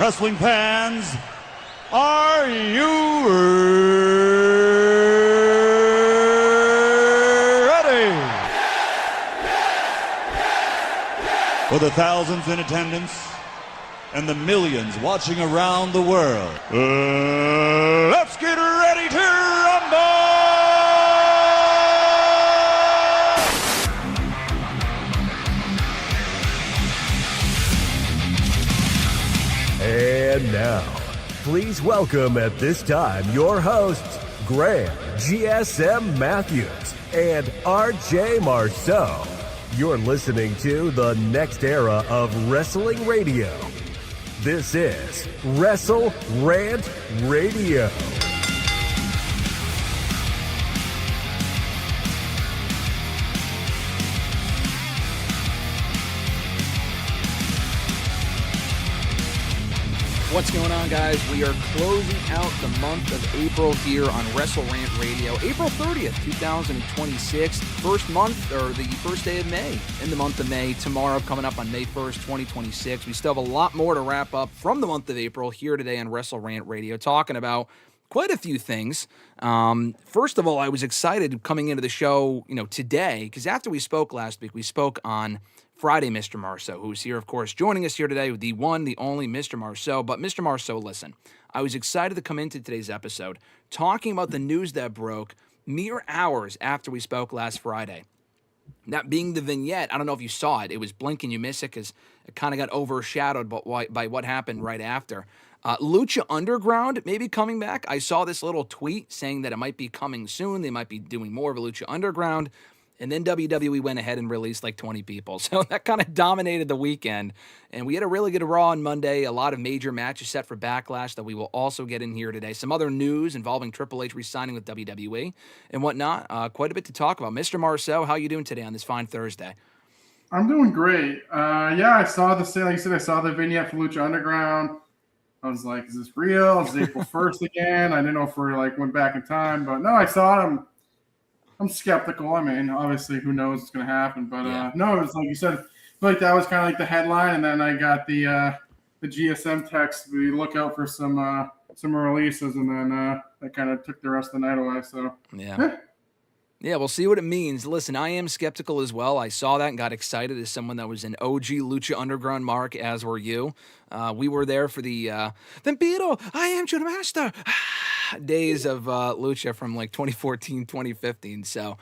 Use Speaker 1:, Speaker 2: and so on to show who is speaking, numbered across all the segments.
Speaker 1: Wrestling fans, are you ready? For the thousands in attendance and the millions watching around the world, let's get ready to rumble!
Speaker 2: And now, please welcome at this time your hosts, Graham GSM Matthews and RJ Marceau. You're listening to the next era of wrestling radio. This is WrestleRant Radio.
Speaker 3: What's going on, guys? We are closing out the month of April here on WrestleRant Radio. April 30th, 2026. First month, or the first day of May, in the month of May. Tomorrow, coming up on May 1st, 2026. We still have a lot more to wrap up from the month of April here today on WrestleRant Radio, talking about quite a few things. First of all, I was excited coming into the show, today, because after we spoke last week, we spoke on Friday, Mr. Marceau, who's here, of course, joining us here today with the one, the only Mr. Marceau. But Mr. Marceau, listen, I was excited to come into today's episode talking about the news that broke mere hours after we spoke last Friday. That being the vignette, I don't know if you saw it. It was blink and you miss it because it kind of got overshadowed by what happened right after. Lucha Underground may be coming back. I saw this little tweet saying that it might be coming soon. They might be doing more of a Lucha Underground. And then WWE went ahead and released like 20 people. So that kind of dominated the weekend. And we had a really good Raw on Monday. A lot of major matches set for Backlash that we will also get in here today. Some other news involving Triple H re-signing with WWE and whatnot. Quite a bit to talk about. Mr. Marceau, how are you doing today on this fine Thursday?
Speaker 4: I'm doing great. I saw the like you said, I saw the vignette for Lucha Underground. I was like, is this real? Is it April 1st again? I didn't know if we went back in time, but no, I saw it. I'm skeptical. I mean, obviously, who knows what's going to happen? But no, it was like you said. Like that was kind of like the headline, and then I got the GSM text. We look out for some releases, and then that kind of took the rest of the night away. So
Speaker 3: yeah, we'll see what it means. Listen, I am skeptical as well. I saw that and got excited as someone that was an OG Lucha Underground mark, as were you. We were there for the Vampiro, I am your master days of Lucha from like 2014, 2015. So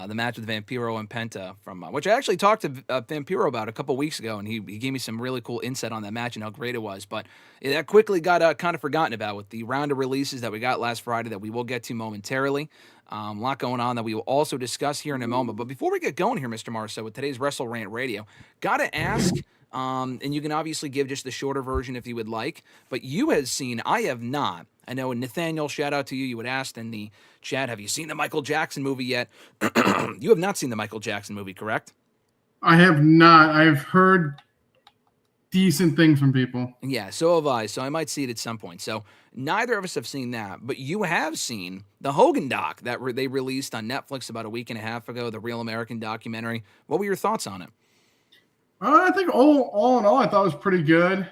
Speaker 3: the match with Vampiro and Penta, from which I actually talked to Vampiro about a couple weeks ago, and he gave me some really cool insight on that match and how great it was. But that quickly got kind of forgotten about with the round of releases that we got last Friday that we will get to momentarily. A lot going on that we will also discuss here in a moment. But before we get going here, Mr. Marceau, with today's WrestleRant Radio, got to ask, and you can obviously give just the shorter version if you would like, but you have seen, I have not. I know, Nathaniel, shout out to you. You had asked in the chat, have you seen the Michael Jackson movie yet? You have not seen the Michael Jackson movie, correct?
Speaker 4: I have not. I've heard decent things from people.
Speaker 3: Yeah, so have I. So I might see it at some point. So neither of us have seen that, but you have seen the Hogan doc that they released on Netflix about a week and a half ago, the Real American documentary. What were your thoughts on it?
Speaker 4: I think all in all, I thought it was pretty good.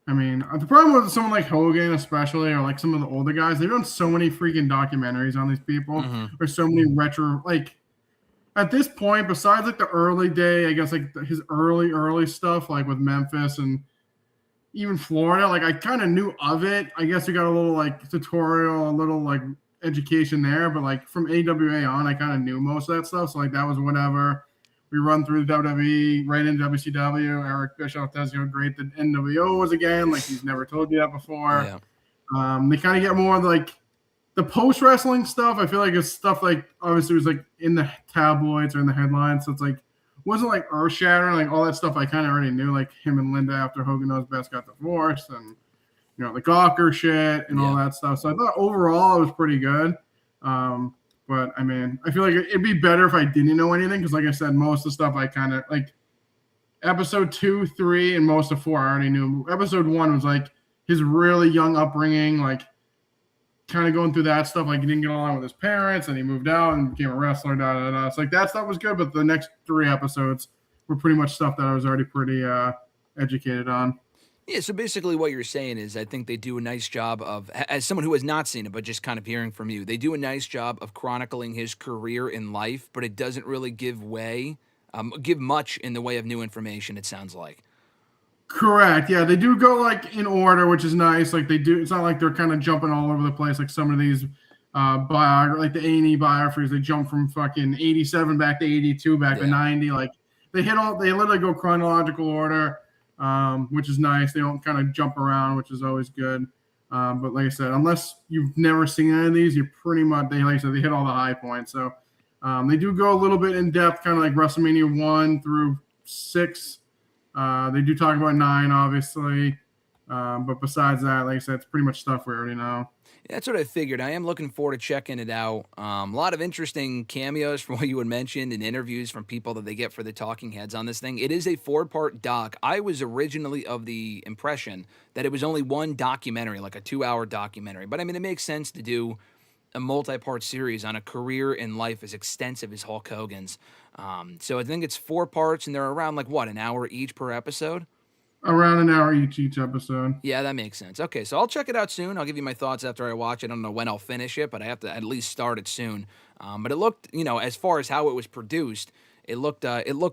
Speaker 4: I mean, the problem with someone like Hogan, especially, or like some of the older guys, they've done so many freaking documentaries on these people, or so many retro, like, at this point, besides like the early day, I guess like his early stuff, like with Memphis and even Florida, like I kind of knew of it. I guess we got a little like tutorial, a little like education there, but like from AWA on, I kind of knew most of that stuff. So like that was whatever. We run through the WWE, right into WCW. Eric Bischoff does, great that NWO was again, like he's never told you that before.
Speaker 3: Yeah.
Speaker 4: They kind of get more like the post-wrestling stuff. I feel like it's stuff like, obviously it was like in the tabloids or in the headlines. So it's like, wasn't like earth-shattering, like all that stuff I kind of already knew, like him and Linda after Hogan Knows Best got divorced and, the Gawker shit and all that stuff. So I thought overall it was pretty good. But, I mean, I feel like it'd be better if I didn't know anything because, like I said, most of the stuff I kind of, like, episode 2, 3, and most of 4 I already knew. Episode 1 was, like, his really young upbringing, like, kind of going through that stuff. Like, he didn't get along with his parents, and he moved out and became a wrestler, da-da-da. It's like, that stuff was good, but the next 3 episodes were pretty much stuff that I was already pretty educated on.
Speaker 3: Yeah, so basically what you're saying is I think they do a nice job of, as someone who has not seen it, but just kind of hearing from you, they do a nice job of chronicling his career in life, but it doesn't really give much in the way of new information, it sounds like.
Speaker 4: Correct. Yeah, they do go like in order, which is nice. Like they do. It's not like they're kind of jumping all over the place like some of these like the A&E biographies. They jump from fucking 87 back to 82 back to 90. Like they literally go chronological order, which is nice. They don't kind of jump around, which is always good. But like I said, unless you've never seen any of these, you're pretty much they hit all the high points. So they do go a little bit in depth, kind of like WrestleMania 1 through 6. They do talk about 9, obviously. But besides that, like I said, it's pretty much stuff we already know.
Speaker 3: Yeah, that's what I figured. I am looking forward to checking it out. A lot of interesting cameos from what you had mentioned and interviews from people that they get for the talking heads on this thing. It is a 4-part doc. I was originally of the impression that it was only one documentary, like a 2-hour documentary. But I mean, it makes sense to do a multi-part series on a career in life as extensive as Hulk Hogan's. So I think it's 4 parts, and they're around like what, an hour each per episode?
Speaker 4: Around an hour each episode.
Speaker 3: Yeah, that makes sense. Okay, so I'll check it out soon. I'll give you my thoughts after I watch it. I don't know when I'll finish it, but I have to at least start it soon. But it looked, as far as how it was produced, it looked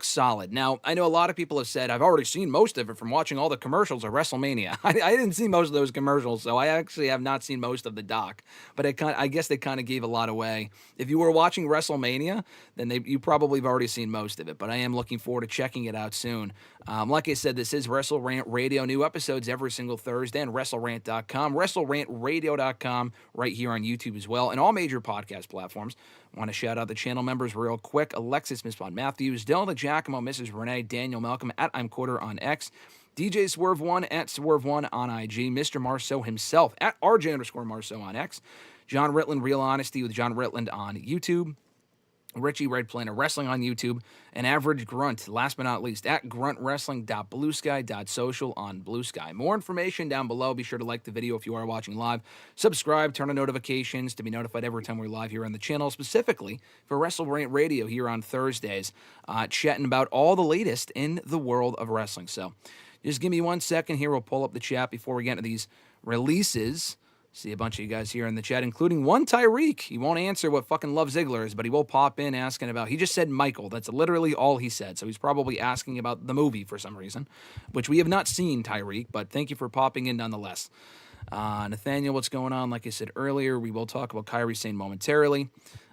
Speaker 3: solid. Now, I know a lot of people have said, I've already seen most of it from watching all the commercials of WrestleMania. I didn't see most of those commercials, so I actually have not seen most of the doc. But I guess they kind of gave a lot away. If you were watching WrestleMania, then you probably have already seen most of it. But I am looking forward to checking it out soon. Like I said, this is WrestleRant Radio. New episodes every single Thursday on WrestleRant.com, WrestleRantRadio.com, right here on YouTube as well, and all major podcast platforms. I want to shout out the channel members real quick. Alexis, Miss Bond Matthews, Dylan the Giacomo, Mrs. Renee, Daniel Malcolm, at I'm Quarter on X, DJ Swerve1, at Swerve1 on IG, Mr. Marceau himself, at RJ_Marceau on X, John Ritland, Real Honesty with John Ritland on YouTube, Richie Red Planet Wrestling on YouTube, and Average Grunt, last but not least, at gruntwrestling.bluesky.social on Blue Sky. More information down below. Be sure to like the video if you are watching live. Subscribe, turn on notifications to be notified every time we're live here on the channel, specifically for WrestleRant Radio here on Thursdays, chatting about all the latest in the world of wrestling. So just give me 1 second here. We'll pull up the chat before we get into these releases. See a bunch of you guys here in the chat, including one Tyreek. He won't answer what fucking Love Ziggler is, but he will pop in asking about... He just said Michael. That's literally all he said. So he's probably asking about the movie for some reason, which we have not seen, Tyreek, but thank you for popping in nonetheless. Nathaniel, what's going on? Like I said earlier, we will talk about Kairi Sane momentarily.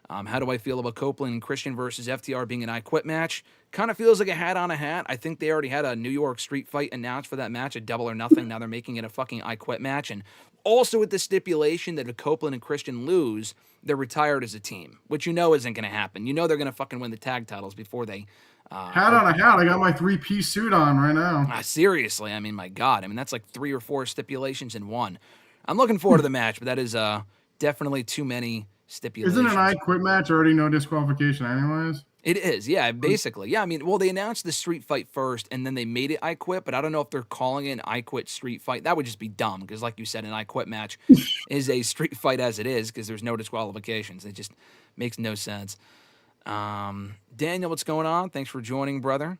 Speaker 3: How do I feel about Copeland and Christian versus FTR being an I Quit match? Kind of feels like a hat on a hat. I think they already had a New York street fight announced for that match, a Double or Nothing. Now they're making it a fucking I Quit match. And also with the stipulation that if Copeland and Christian lose, they're retired as a team, which isn't going to happen. They're going to fucking win the tag titles before they...
Speaker 4: hat on a hat. I got my 3-piece suit on right now.
Speaker 3: Seriously. I mean, my God. I mean, that's like 3 or 4 stipulations in one. I'm looking forward to the match, but that is definitely too many stipulations.
Speaker 4: Isn't an I Quit match already no disqualification anyways?
Speaker 3: It is, yeah, basically. Yeah, I mean, well, they announced the street fight first, and then they made it I Quit, but I don't know if they're calling it an I Quit street fight. That would just be dumb, because like you said, an I Quit match is a street fight as it is, because there's no disqualifications. It just makes no sense. Daniel, what's going on? Thanks for joining, brother.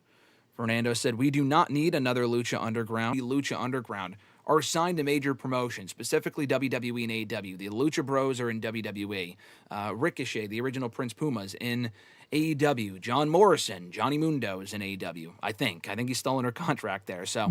Speaker 3: Fernando said, we do not need another Lucha Underground. Lucha Underground are signed to major promotions, specifically WWE and AEW. The Lucha Bros are in WWE. Ricochet, the original Prince Puma's in AEW. John Morrison, Johnny Mundo is in AEW, I think. I think he's still under contract there. So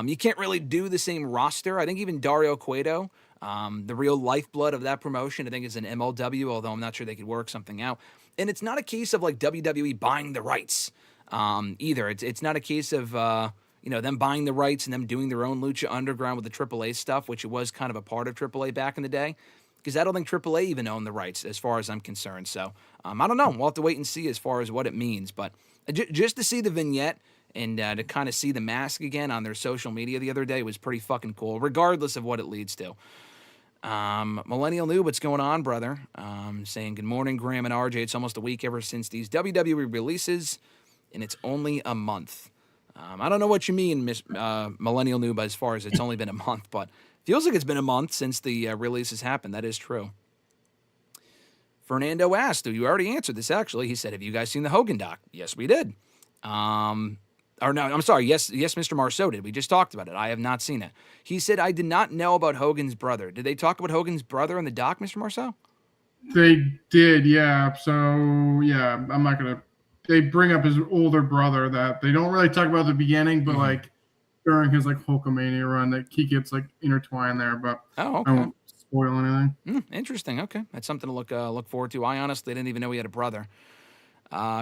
Speaker 3: you can't really do the same roster. I think even Dario Cueto, the real lifeblood of that promotion, I think is an MLW, although I'm not sure they could work something out. And it's not a case of like WWE buying the rights either. It's not a case of... them buying the rights and them doing their own Lucha Underground with the AAA stuff, which it was kind of a part of AAA back in the day, because I don't think AAA even owned the rights as far as I'm concerned. So I don't know. We'll have to wait and see as far as what it means. But just to see the vignette and to kind of see the mask again on their social media the other day was pretty fucking cool, regardless of what it leads to. Millennial Noob, what's going on, brother? Saying, good morning, Graham and RJ. It's almost a week ever since these WWE releases, and it's only a month. I don't know what you mean, Miss Millennial Noob, as far as it's only been a month, but feels like it's been a month since the releases happened. That is true. Fernando asked, you already answered this, actually. He said, have you guys seen the Hogan doc? Yes, we did. I Or no, I'm sorry. Yes, Mr. Marceau did. We just talked about it. I have not seen it. He said, I did not know about Hogan's brother. Did they talk about Hogan's brother in the doc, Mr. Marceau?
Speaker 4: They did, yeah. So, yeah, I'm not going to. They bring up his older brother that they don't really talk about at the beginning, but like during his like Hulkamania run, that he gets like intertwined there. But I won't spoil anything.
Speaker 3: Interesting. Okay, that's something to look forward to. I honestly didn't even know he had a brother.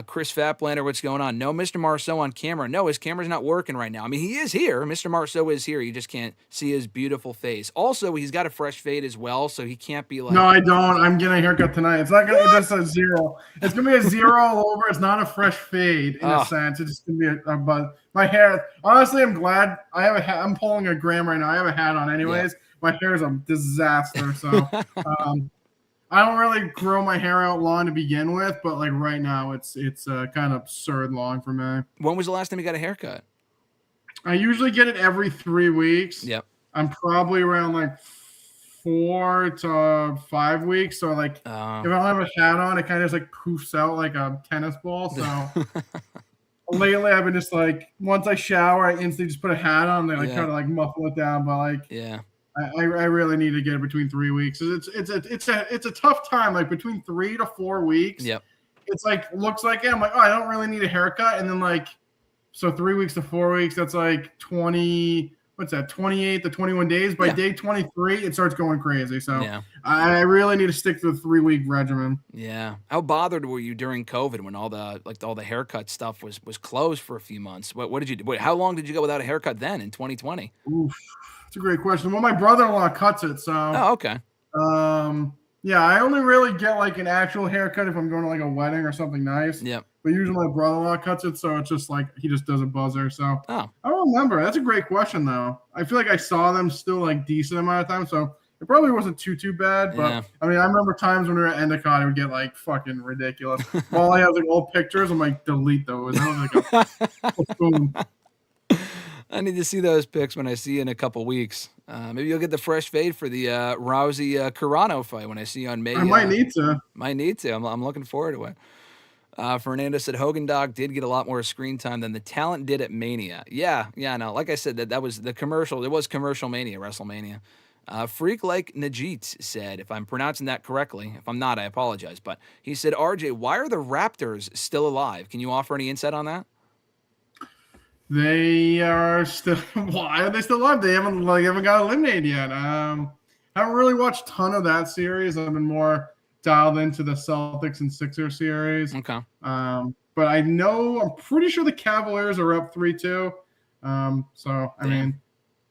Speaker 3: Chris Fatblander, what's going on? No, Mr. Marceau on camera. No, his camera's not working right now. I mean, he is here. Mr. Marceau is here. You just can't see his beautiful face. Also, he's got a fresh fade as well, so he can't be like...
Speaker 4: No, I don't. I'm getting a haircut tonight. It's not going to be just a 0. It's going to be a 0 all over. It's not a fresh fade in a sense. It's just going to be a buzz. My hair, honestly, I'm glad. I have a hat. I'm pulling a gram right now. I have a hat on anyways. Yeah. My hair is a disaster, so... I don't really grow my hair out long to begin with, but like right now, it's kind of absurd long for me.
Speaker 3: When was the last time you got a haircut?
Speaker 4: I usually get it every 3 weeks.
Speaker 3: Yep.
Speaker 4: I'm probably around like 4 to 5 weeks. So like, if I don't have a hat on, it kind of just like poofs out like a tennis ball. So lately, I've been just like, once I shower, I instantly just put a hat on. They like kind of like muffle it down, but like I really need to get it between 3 weeks. It's a tough time, like between 3 to 4 weeks.
Speaker 3: Yep.
Speaker 4: It's like looks like it. I'm like, oh, I don't really need a haircut. And then like, so 3 weeks to 4 weeks, that's like 28 to 21 days. By day 23, it starts going crazy. So I really need to stick to the 3-week regimen.
Speaker 3: Yeah. How bothered were you during COVID when all the haircut stuff was closed for a few months? What did you do? How long did you go without a haircut then in 2020?
Speaker 4: Oof. It's a great question. Well, my brother-in-law cuts it, so.
Speaker 3: Oh, okay.
Speaker 4: Yeah, I only really get like an actual haircut if I'm going to like a wedding or something nice.
Speaker 3: Yep.
Speaker 4: But usually my brother-in-law cuts it, so it's just like he just does a buzzer. So
Speaker 3: I
Speaker 4: don't remember. That's a great question, though. I feel like I saw them still like decent amount of time, so it probably wasn't too bad. But I mean, I remember times when we were at Endicott, it would get like fucking ridiculous. All I have like old pictures. I'm like, delete those. I was like, boom.
Speaker 3: I need to see those pics when I see you in a couple weeks. Maybe you'll get the fresh fade for the Rousey Carano fight when I see you on May.
Speaker 4: I might need to.
Speaker 3: Might need to. I'm looking forward to it. Fernando said Hogan Dog did get a lot more screen time than the talent did at Mania. Yeah, no. Like I said, that was the commercial. It was Commercial Mania, WrestleMania. Freak Like Najit said, if I'm pronouncing that correctly, if I'm not, I apologize. But he said, RJ, why are the Raptors still alive? Can you offer any insight on that?
Speaker 4: They are still. Why are they still alive? They haven't got eliminated yet. I haven't really watched a ton of that series. I've been more dialed into the Celtics and Sixers series.
Speaker 3: Okay.
Speaker 4: But I'm pretty sure the Cavaliers are up 3-2. So I mean,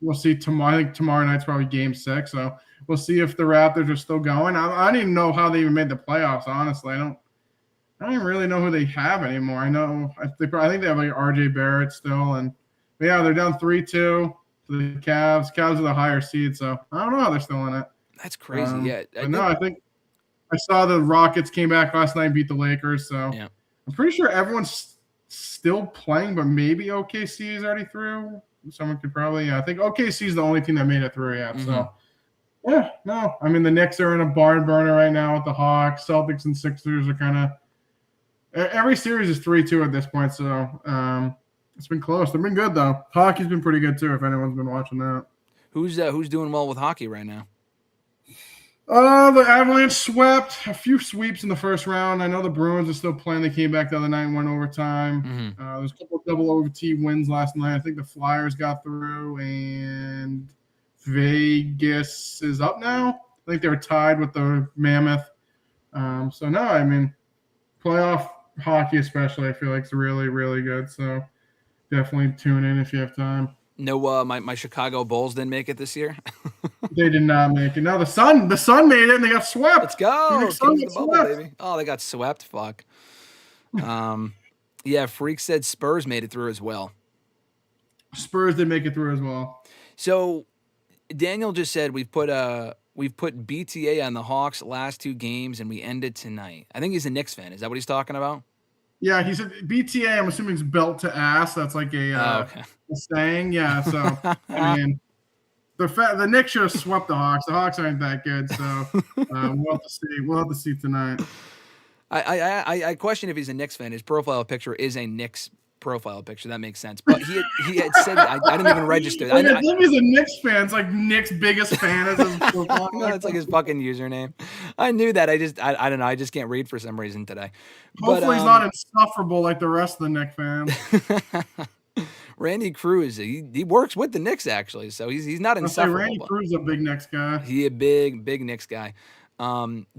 Speaker 4: we'll see tomorrow. I think tomorrow night's probably Game 6. So we'll see if the Raptors are still going. I don't even know how they even made the playoffs. Honestly, I don't even really know who they have anymore. I think they have like RJ Barrett still, they're down 3-2 to the Cavs. Cavs are the higher seed, so I don't know how they're still in it.
Speaker 3: That's crazy.
Speaker 4: I think I saw the Rockets came back last night and beat the Lakers, so I'm pretty sure everyone's still playing, but maybe OKC is already through. Someone could probably, I think OKC is the only team that made it through yet. So I mean the Knicks are in a barn burner right now with the Hawks. Celtics and Sixers are kind of. Every series is 3-2 at this point, so it's been close. They've been good, though. Hockey's been pretty good, too, if anyone's been watching that.
Speaker 3: Who's doing well with hockey right now?
Speaker 4: The Avalanche swept. A few sweeps in the first round. I know the Bruins are still playing. They came back the other night and went overtime. There's a couple of double OT wins last night. I think the Flyers got through, and Vegas is up now. I think they were tied with the Mammoth. I mean, playoff hockey especially, I feel like it's really, really good. So definitely tune in if you have time.
Speaker 3: No, my Chicago Bulls didn't make it this year.
Speaker 4: They did not make it. No, the Sun made it and they got swept.
Speaker 3: Let's go. The bubble, baby. Oh, they got swept. Fuck. Freak said Spurs made it through as well.
Speaker 4: Spurs did make it through as well.
Speaker 3: So Daniel just said we've put BTA on the Hawks last 2 games, and we ended tonight. I think he's a Knicks fan. Is that what he's talking about?
Speaker 4: Yeah, he said BTA. I'm assuming it's belt to ass. That's like a saying. Yeah, so I mean, the Knicks should have swept the Hawks. The Hawks aren't that good, so we'll have to see. We'll have to see tonight.
Speaker 3: I question if he's a Knicks fan. His profile picture is a Knicks profile picture. That makes sense. But he had said I didn't even register that.
Speaker 4: I think he's a Knicks fan. It's like Knicks' biggest fan is his profile.
Speaker 3: No, it's like his fucking username. I knew that. I don't know. I just can't read for some reason today.
Speaker 4: Hopefully he's not insufferable like the rest of the Knicks fans.
Speaker 3: Randy Cruz, he works with the Knicks actually, so he's not insufferable.
Speaker 4: Randy Cruz is a big Knicks guy.
Speaker 3: He a big Knicks guy.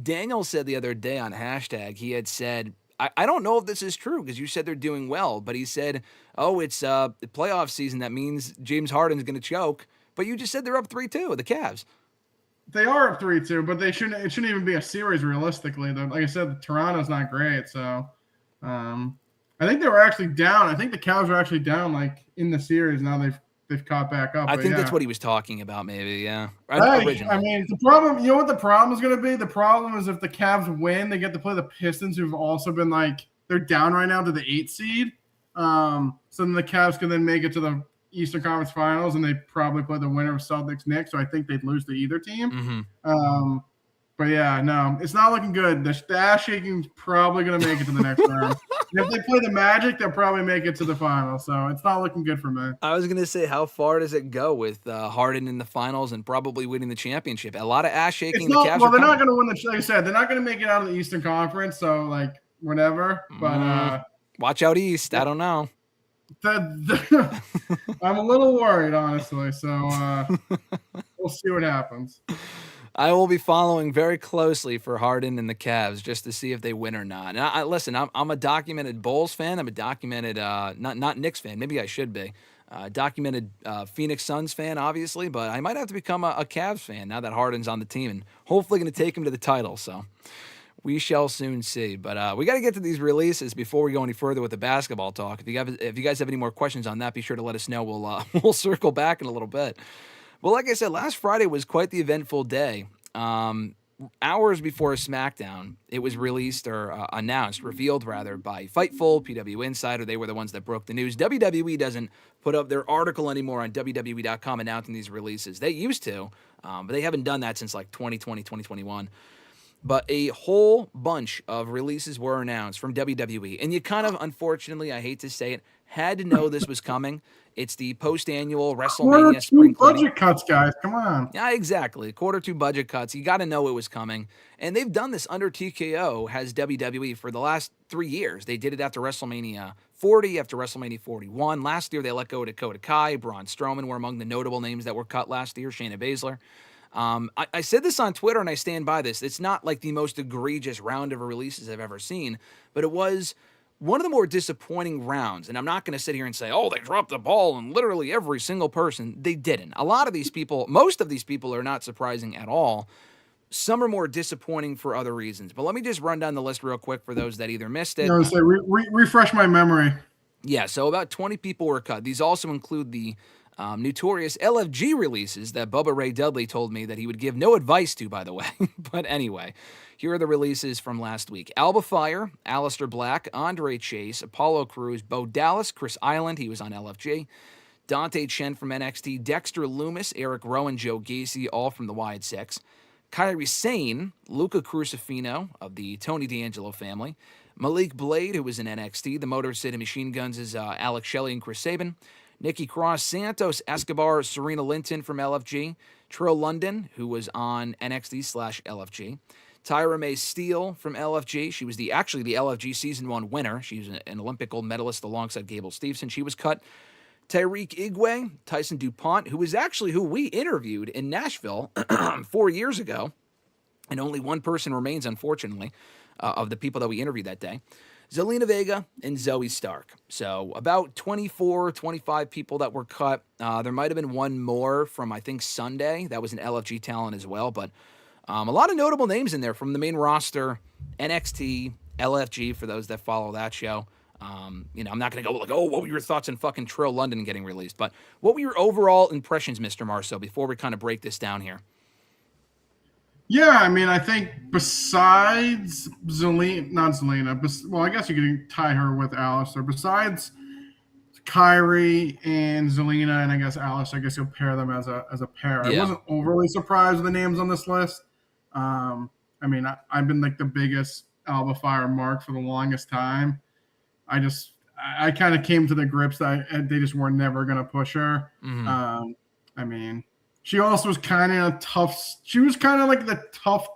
Speaker 3: Daniel said the other day on hashtag, he had said, I don't know if this is true because you said they're doing well, but he said, oh, it's the playoff season. That means James Harden's going to choke. But you just said they're up 3-2, the Cavs.
Speaker 4: They are up 3-2, but it shouldn't even be a series realistically. Like I said, Toronto's not great. So I think they were actually down. I think the Cavs were actually down like in the series. Now they've caught back up.
Speaker 3: I think that's what he was talking about, maybe, yeah.
Speaker 4: I mean, the problem, you know what the problem is going to be? The problem is if the Cavs win, they get to play the Pistons, who've also been like, they're down right now to the 8th seed. So then the Cavs can then make it to the Eastern Conference Finals, and they probably play the winner of Celtics Knicks. So I think they'd lose to either team.
Speaker 3: Mm-hmm.
Speaker 4: But yeah, no, it's not looking good. The ass shaking's probably going to make it to the next round. And if they play the Magic, they'll probably make it to the finals. So it's not looking good for me.
Speaker 3: I was going to say, how far does it go with Harden in the finals and probably winning the championship? A lot of ass shaking.
Speaker 4: They're not going to win like I said, they're not going to make it out of the Eastern Conference. So like whatever. But
Speaker 3: watch out East. I don't know.
Speaker 4: I'm a little worried, honestly. So we'll see what happens.
Speaker 3: I will be following very closely for Harden and the Cavs just to see if they win or not. And listen, I'm a documented Bulls fan. I'm a documented not Knicks fan. Maybe I should be. Documented Phoenix Suns fan, obviously, but I might have to become a Cavs fan now that Harden's on the team and hopefully going to take him to the title. So we shall soon see. But we got to get to these releases before we go any further with the basketball talk. If you guys have any more questions on that, be sure to let us know. We'll circle back in a little bit. Well, like I said, last Friday was quite the eventful day. Hours before SmackDown, it was released or revealed by Fightful, PW Insider. They were the ones that broke the news. WWE doesn't put up their article anymore on WWE.com announcing these releases. They used to, but they haven't done that since like 2020, 2021. But a whole bunch of releases were announced from WWE. And you kind of, unfortunately, I hate to say it, had to know this was coming. It's the post-annual WrestleMania spring cleaning.
Speaker 4: Budget cuts, guys. Come on.
Speaker 3: Yeah, exactly. Q2 budget cuts. You got to know it was coming. And they've done this under TKO, has WWE, for the last 3 years. They did it after WrestleMania 40, after WrestleMania 41. Last year, they let go Dakota Kai. Braun Strowman were among the notable names that were cut last year. Shayna Baszler. I said this on Twitter, and I stand by this. It's not like the most egregious round of releases I've ever seen, but it was one of the more disappointing rounds. And I'm not going to sit here and say, oh, they dropped the ball on literally every single person. They didn't. A lot of these people, most of these people are not surprising at all. Some are more disappointing for other reasons. But let me just run down the list real quick for those that either missed it.
Speaker 4: Refresh my memory.
Speaker 3: Yeah, so about 20 people were cut. These also include the notorious LFG releases that Bubba Ray Dudley told me that he would give no advice to, by the way. But anyway, here are the releases from last week. Alba Fire, Aleister Black, Andre Chase, Apollo Crews, Bo Dallas, Chris Island, he was on LFG, Dante Chen from NXT, Dexter Lumis, Eric Rowan, Joe Gacy, all from the Wyatt Six, Kairi Sane, Luca Crucifino of the Tony D'Angelo family, Malik Blade, who was in NXT, the Motor City Machine Guns is Alex Shelley and Chris Sabin, Nikki Cross, Santos Escobar, Serena Linton from LFG, Trill London, who was on NXT/LFG, Tyra May Steele from LFG. She was actually the LFG Season 1 winner. She was an Olympic gold medalist alongside Gable Steveson. She was cut. Tyreek Igwe, Tyson DuPont, who was actually who we interviewed in Nashville 4 years ago, and only one person remains, unfortunately, of the people that we interviewed that day. Zelina Vega and Zoe Stark. So about 24, 25 people that were cut. There might have been one more from, I think, Sunday. That was an LFG talent as well. But a lot of notable names in there from the main roster, NXT, LFG, for those that follow that show. I'm not going to go like, oh, what were your thoughts on fucking Trill London getting released? But what were your overall impressions, Mr. Marceau, before we kind of break this down here?
Speaker 4: Yeah, I mean, I think besides Zelina, well, I guess you could tie her with Aleister. Besides Kairi and Zelina, and I guess Aleister, I guess you'll pair them as a pair. Yeah. I wasn't overly surprised with the names on this list. I mean, I've been like the biggest Alba Fire mark for the longest time. I I kind of came to the grips that they just were never going to push her.
Speaker 3: Mm-hmm.
Speaker 4: I mean, she also was kind of tough. She was kind of like the tough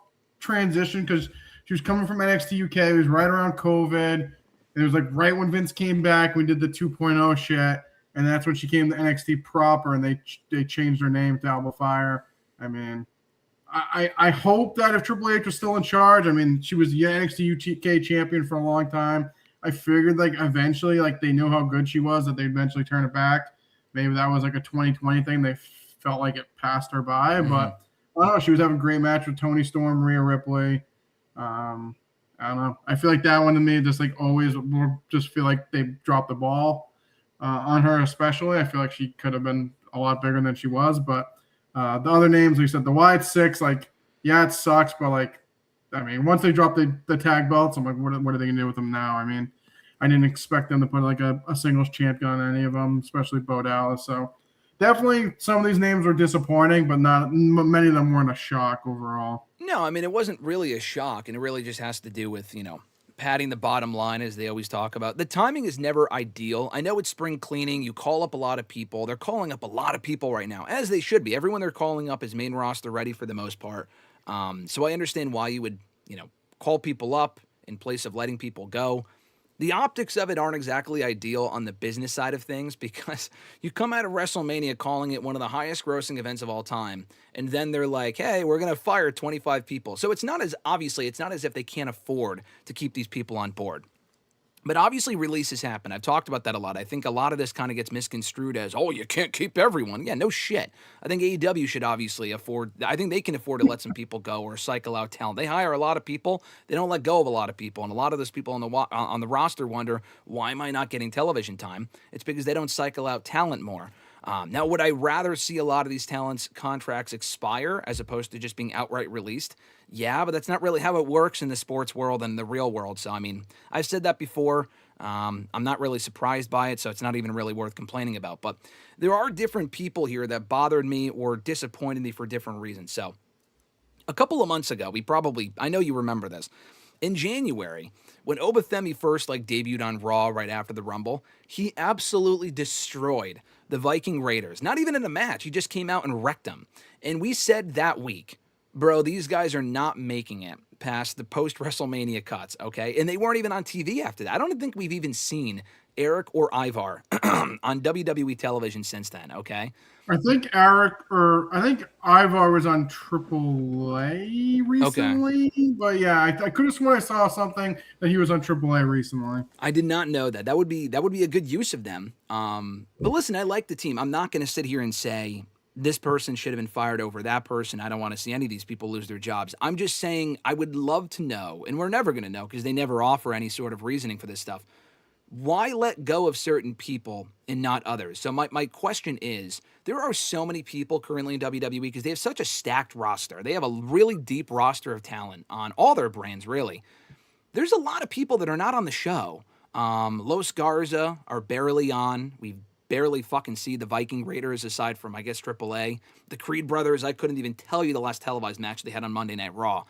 Speaker 4: transition because she was coming from NXT UK. It was right around COVID. And it was like right when Vince came back, we did the 2.0 shit. And that's when she came to NXT proper, and they changed her name to Alba Fire. I mean, I hope that if Triple H was still in charge, I mean, she was the NXT UK champion for a long time. I figured like eventually, like they knew how good she was, that they'd eventually turn it back. Maybe that was like a 2020 thing. They felt like it passed her by, but I don't know. She was having a great match with Toni Storm, Rhea Ripley. I don't know. I feel like that one to me just like always just feel like they dropped the ball on her, especially. I feel like she could have been a lot bigger than she was, but the other names, we said the Wyatt Six, like, yeah, it sucks, but like, I mean, once they drop the tag belts, I'm like, what are they gonna do with them now? I mean, I didn't expect them to put like a singles champion on any of them, especially Bo Dallas. So definitely some of these names were disappointing, but not many of them weren't a shock overall.
Speaker 3: No, I mean, it wasn't really a shock, and it really just has to do with, padding the bottom line, as they always talk about. The timing is never ideal. I know it's spring cleaning. You call up a lot of people. They're calling up a lot of people right now, as they should be. Everyone they're calling up is main roster ready for the most part. So I understand why you would, call people up in place of letting people go. The optics of it aren't exactly ideal on the business side of things, because you come out of WrestleMania calling it one of the highest grossing events of all time, and then they're like, hey, we're going to fire 25 people. So it's not as if they can't afford to keep these people on board. But obviously releases happen. I've talked about that a lot. I think a lot of this kind of gets misconstrued as, oh, you can't keep everyone. Yeah, no shit. I think AEW should obviously I think they can afford to let some people go or cycle out talent. They hire a lot of people. They don't let go of a lot of people. And a lot of those people on the roster wonder, why am I not getting television time? It's because they don't cycle out talent more. Now, would I rather see a lot of these talents' contracts expire as opposed to just being outright released? Yeah, but that's not really how it works in the sports world and the real world. So, I mean, I've said that before. I'm not really surprised by it, so it's not even really worth complaining about. But there are different people here that bothered me or disappointed me for different reasons. So, a couple of months ago, I know you remember this. In January, when Oba Femi first debuted on Raw right after the Rumble, he absolutely destroyed the Viking Raiders. Not even in a match. He just came out and wrecked them. And we said that week, bro, these guys are not making it past the post-WrestleMania cuts, okay? And they weren't even on TV after that. I don't think we've even seen Eric or Ivar on WWE television since then, okay?
Speaker 4: I think Ivar was on AAA recently, okay. But yeah, I could have sworn I saw something that he was on AAA recently.
Speaker 3: I did not know that. That would be a good use of them. But listen, I like the team. I'm not going to sit here and say this person should have been fired over that person. I don't want to see any of these people lose their jobs. I'm just saying I would love to know, and we're never going to know because they never offer any sort of reasoning for this stuff. Why let go of certain people and not others? So my question is, there are so many people currently in WWE because they have such a stacked roster. They have a really deep roster of talent on all their brands, really. There's a lot of people that are not on the show. Los Garza are barely on. We barely fucking see the Viking Raiders aside from, I guess, AAA. The Creed brothers, I couldn't even tell you the last televised match they had on Monday Night Raw.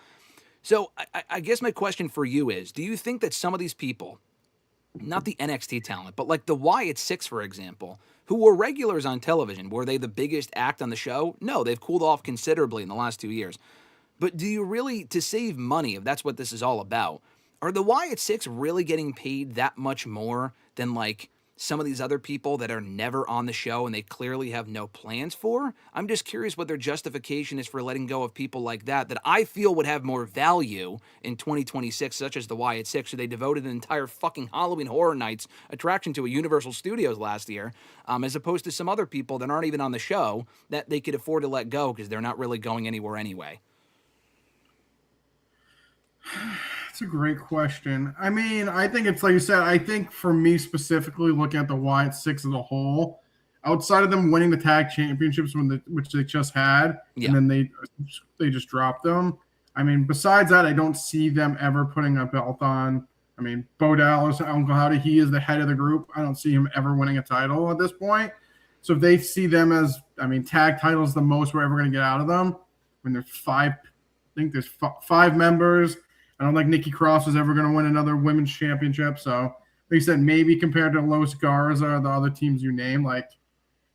Speaker 3: So I guess my question for you is, do you think that some of these people, not the NXT talent, but like the Wyatt Six, for example, who were regulars on television, were they the biggest act on the show? No, they've cooled off considerably in the last 2 years. But do you really, to save money, if that's what this is all about, are the Wyatt Six really getting paid that much more than some of these other people that are never on the show and they clearly have no plans for? I'm just curious what their justification is for letting go of people like that I feel would have more value in 2026, such as the Wyatt Six, who they devoted an entire fucking Halloween Horror Nights attraction to at Universal Studios last year, as opposed to some other people that aren't even on the show that they could afford to let go because they're not really going anywhere anyway.
Speaker 4: That's a great question. I mean, I think it's like you said, I think for me specifically, looking at the Wyatt Six as a whole, outside of them winning the tag championships which they just had, and then they just dropped them. I mean, besides that, I don't see them ever putting a belt on. I mean, Bo Dallas, Uncle Howdy, he is the head of the group. I don't see him ever winning a title at this point. So if they see them as, tag titles the most we're ever going to get out of them, when there's five members. I don't think Nikki Cross is ever going to win another women's championship. So you said, maybe compared to Los Garza or the other teams you name, like,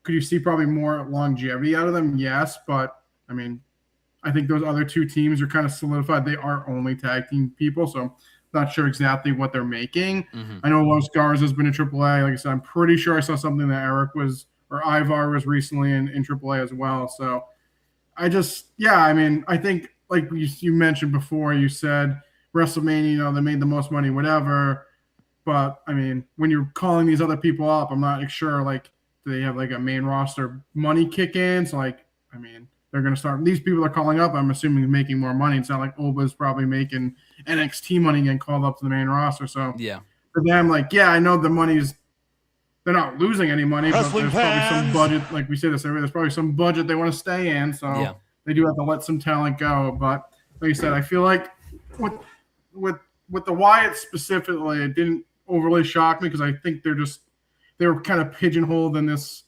Speaker 4: could you see probably more longevity out of them? Yes, but I mean, I think those other two teams are kind of solidified. They are only tag team people, so not sure exactly what they're making. I know Los Garza has been in AAA. Like I said, I'm pretty sure I saw something that Ivar was recently in AAA as well. So I think like you mentioned before, you said WrestleMania, they made the most money, whatever. But I mean, when you're calling these other people up, I'm not sure, like, do they have like a main roster money kick in? So like, I mean, they're going to start, these people are calling up, I'm assuming making more money. It's not like Oba's probably making NXT money getting called up to the main roster. So
Speaker 3: yeah,
Speaker 4: for them, like, yeah, I know the money's, they're not losing any money, but there's probably some budget, like we say this every, there's probably some budget they want to stay in. So they do have to let some talent go. But like you said, I feel like with the Wyatt specifically, it didn't overly shock me because I think they were kind of pigeonholed in this.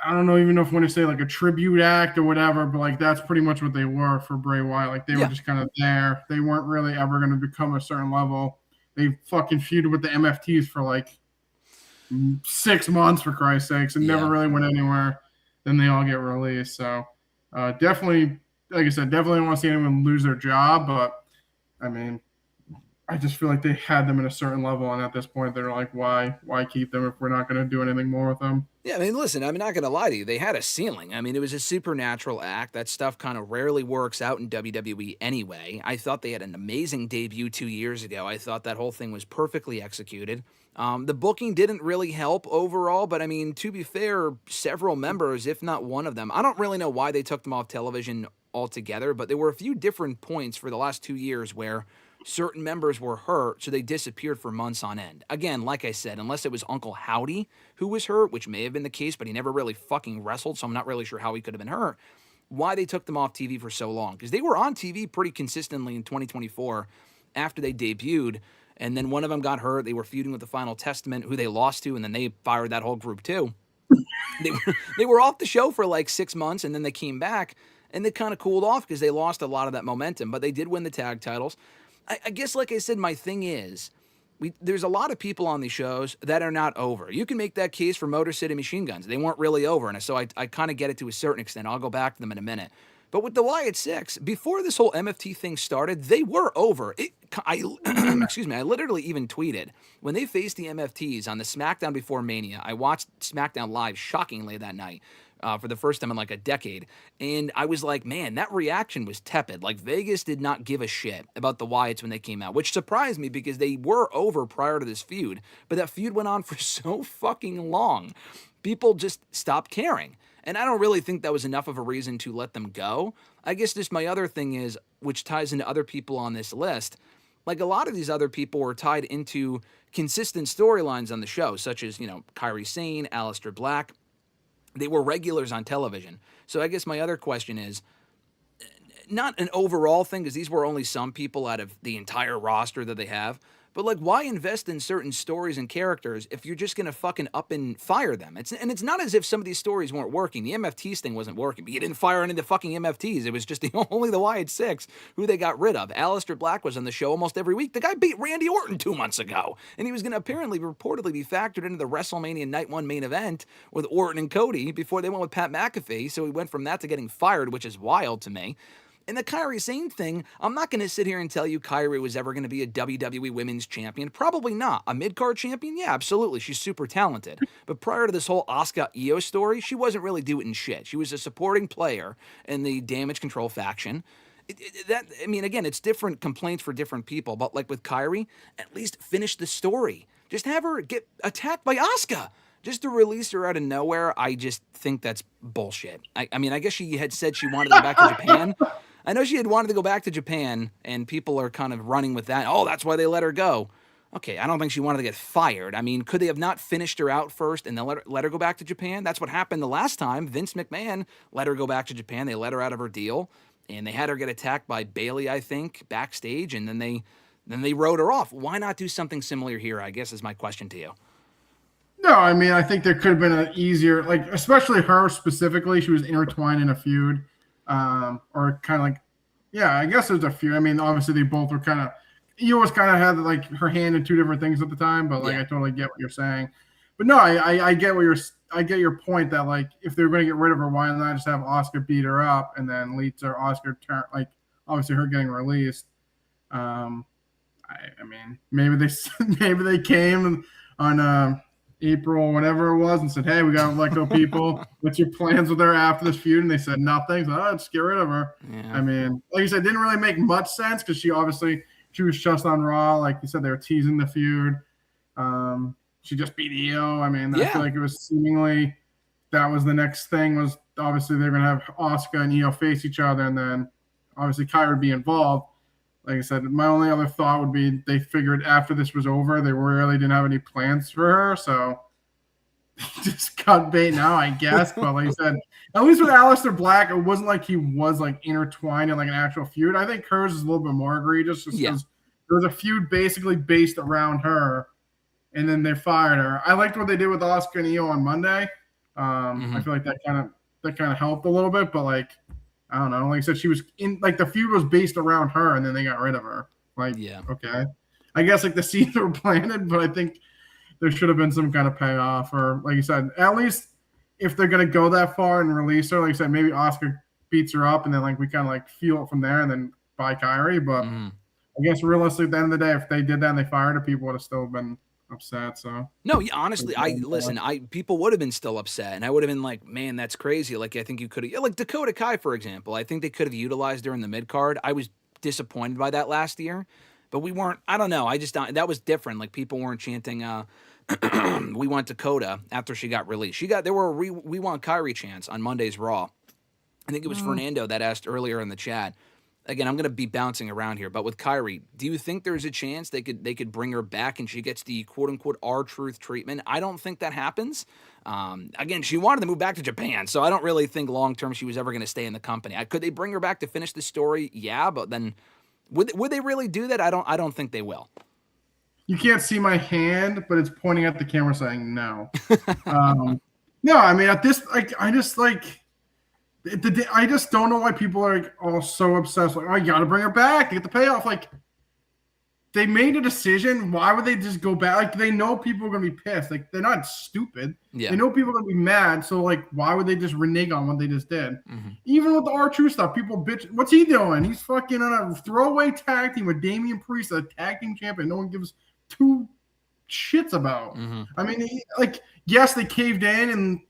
Speaker 4: I don't know even know if I want to say like a tribute act or whatever, but like that's pretty much what they were for Bray Wyatt. Like they were just kind of there. They weren't really ever going to become a certain level. They fucking feuded with the MFTs for like 6 months, for Christ's sakes, and never really went anywhere. Then they all get released. So definitely, like I said, definitely don't want to see anyone lose their job. But I mean, I just feel like they had them at a certain level, and at this point, they're like, why keep them if we're not going to do anything more with them?
Speaker 3: Yeah, I mean, listen, I'm not going to lie to you. They had a ceiling. I mean, it was a supernatural act. That stuff kind of rarely works out in WWE anyway. I thought they had an amazing debut 2 years ago. I thought that whole thing was perfectly executed. The booking didn't really help overall, but I mean, to be fair, several members, if not one of them, I don't really know why they took them off television altogether, but there were a few different points for the last 2 years where certain members were hurt, so they disappeared for months on end. Again, like I said, unless it was Uncle Howdy who was hurt, which may have been the case, but he never really fucking wrestled, so I'm not really sure how he could have been hurt. Why they took them off TV for so long? Because they were on TV pretty consistently in 2024 after they debuted, and then one of them got hurt. They were feuding with the Final Testament, who they lost to, and then they fired that whole group too. They were off the show for like 6 months, and then they came back, and they kind of cooled off because they lost a lot of that momentum, but they did win the tag titles. I guess, like I said, my thing is, there's a lot of people on these shows that are not over. You can make that case for Motor City Machine Guns. They weren't really over, and so I kind of get it to a certain extent. I'll go back to them in a minute. But with the Wyatt Six, before this whole MFT thing started, they were over. Excuse me, I literally even tweeted, when they faced the MFTs on the SmackDown before Mania, I watched SmackDown Live shockingly that night. For the first time in like a decade. And I was like, man, that reaction was tepid. Like, Vegas did not give a shit about the Wyatts when they came out, which surprised me because they were over prior to this feud. But that feud went on for so fucking long. People just stopped caring. And I don't really think that was enough of a reason to let them go. I guess just my other thing is, which ties into other people on this list, like a lot of these other people were tied into consistent storylines on the show, such as, Kairi Sane, Aleister Black. They were regulars on television. So I guess my other question is, not an overall thing, because these were only some people out of the entire roster that they have, but like, why invest in certain stories and characters if you're just going to fucking up and fire them? It's not as if some of these stories weren't working. The MFTs thing wasn't working, but you didn't fire any of the fucking MFTs. It was just only the Wyatt Six who they got rid of. Aleister Black was on the show almost every week. The guy beat Randy Orton 2 months ago, and he was going to reportedly be factored into the WrestleMania Night 1 main event with Orton and Cody before they went with Pat McAfee, so he went from that to getting fired, which is wild to me. And the Kairi Sane thing, I'm not going to sit here and tell you Kairi was ever going to be a WWE Women's Champion. Probably not. A mid-card champion? Yeah, absolutely. She's super talented. But prior to this whole Asuka Io story, she wasn't really doing shit. She was a supporting player in the Damage Control faction. Again, it's different complaints for different people. But like with Kairi, at least finish the story. Just have her get attacked by Asuka. Just to release her out of nowhere, I just think that's bullshit. I guess she had said she wanted to go back to Japan. I know she had wanted to go back to Japan, and people are kind of running with that. Oh, that's why they let her go. Okay, I don't think she wanted to get fired. I mean, could they have not finished her out first and then let her go back to Japan? That's what happened the last time. Vince McMahon let her go back to Japan. They let her out of her deal, and they had her get attacked by Bayley, I think, backstage, and then they wrote her off. Why not do something similar here, I guess, is my question to you.
Speaker 4: No, I think there could have been an easier, like, especially her specifically. She was intertwined in a feud. Or kind of like, yeah, I guess there's a few. I mean, obviously they both were kind of Io kind of had like her hand in two different things at the time, but like I totally get what you're saying. But no, I get I get your point that like if they're going to get rid of her, why not just have Asuka beat her up and then lead to Asuka turn, like obviously her getting released. I mean, maybe they came on April, whatever it was, and said, "Hey, we got to let go people. What's your plans with her after this feud?" And they said nothing. So just get rid of her. Yeah. I mean, like you said, it didn't really make much sense because she was just on Raw. Like you said, they were teasing the feud. She just beat Io. I mean, I feel like it was seemingly that was the next thing. Was obviously they're going to have Asuka and Io face each other, and then obviously Kairi would be involved. Like I said, my only other thought would be they figured after this was over, they really didn't have any plans for her, so just cut bait now, I guess. But like I said, at least with Aleister Black, it wasn't like he was like intertwined in like an actual feud. I think hers is a little bit more egregious just because there was a feud basically based around her, and then they fired her. I liked what they did with Asuka and Io on Monday. I feel like that kind of helped a little bit, but like I don't know. Like I said, she was in like the feud was based around her, and then they got rid of her. Like, okay, I guess like the seeds were planted, but I think there should have been some kind of payoff, or like you said, at least if they're gonna go that far and release her, like I said, maybe Asuka beats her up, and then like we kind of like feel it from there, and then buy Kairi. But I guess realistically, at the end of the day, if they did that and they fired her, people would have still been upset. So
Speaker 3: no, honestly, people would have been still upset, and I would have been like, man, that's crazy. Like I think you could have, like Dakota Kai, for example. I think they could have utilized her in the mid card. I was disappointed by that last year, but we weren't. I don't know. I just that was different. Like people weren't chanting, "We want Dakota" after she got released. There were "We want Kairi" chants on Monday's Raw. I think it was Fernando that asked earlier in the chat. Again, I'm going to be bouncing around here, but with Kairi, do you think there's a chance they could bring her back and she gets the quote-unquote R-Truth treatment? I don't think that happens. Again, she wanted to move back to Japan, so I don't really think long-term she was ever going to stay in the company. Could they bring her back to finish the story? Yeah, but then would they really do that? I don't think they will.
Speaker 4: You can't see my hand, but it's pointing at the camera saying no. No, I mean, at this, like, I just don't know why people are like all so obsessed. Like, oh, you got to bring her back to get the payoff. Like, they made a decision. Why would they just go back? Like, they know people are going to be pissed. Like, they're not stupid. Yeah. They know people are going to be mad. So, like, why would they just renege on what they just did? Even with the R-Truth stuff, people bitch. What's he doing? He's fucking on a throwaway tag team with Damian Priest, a tag team champion. No one gives two shits about. I mean, yes, they caved in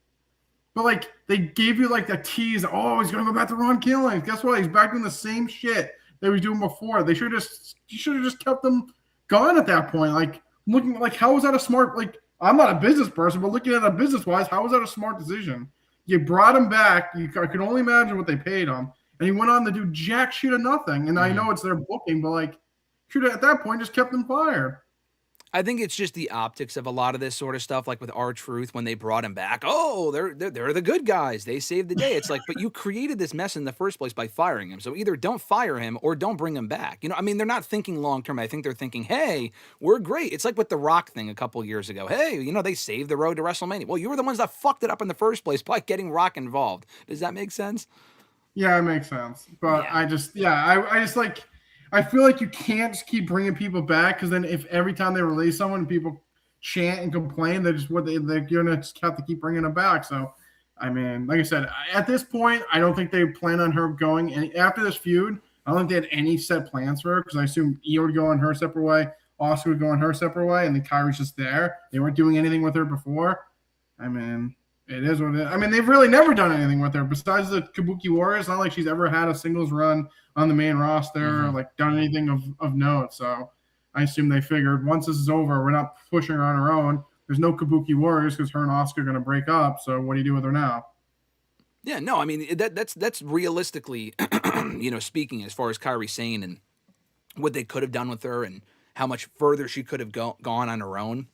Speaker 4: but like they gave you like the tease. Oh, he's gonna go back to Ron Killings. Guess what? He's back doing the same shit they was doing before. You should have just kept them gone at that point. Like looking like how was that a smart? Like I'm not a business person, but looking at it business wise, how was that a smart decision? You brought him back. I could only imagine what they paid him, and he went on to do jack shit of nothing. And I know it's their booking, but like should have at that point just kept them fired.
Speaker 3: I think it's just the optics of a lot of this sort of stuff, like with R-Truth when they brought him back. Oh, they're the good guys. They saved the day. It's like, but you created this mess in the first place by firing him. So either don't fire him or don't bring him back. You know, I mean, they're not thinking long term. I think they're thinking, hey, we're great. It's like with the Rock thing a couple years ago. Hey, you know, they saved the road to WrestleMania. Well, you were the ones that fucked it up in the first place by getting Rock involved. Does that make sense?
Speaker 4: Yeah, it makes sense. But I just like. I feel like you can't just keep bringing people back because then if every time they release someone, people chant and complain, they're gonna just have to keep bringing them back. So, I mean, like I said, at this point, I don't think they plan on her going. And after this feud, I don't think they had any set plans for her because I assume Io would go on her separate way, Asuka would go on her separate way, and then Kairi's just there. They weren't doing anything with her before. I mean, it is what it is. I mean, they've really never done anything with her besides the Kabuki Warriors. It's not like she's ever had a singles run on the main roster, or like done anything of note. So I assume they figured once this is over, we're not pushing her on her own. There's no Kabuki Warriors because her and Asuka are going to break up. So what do you do with her now?
Speaker 3: Yeah, no, I mean, that's realistically, you know, speaking as far as Kairi Sane and what they could have done with her and how much further she could have gone on her own.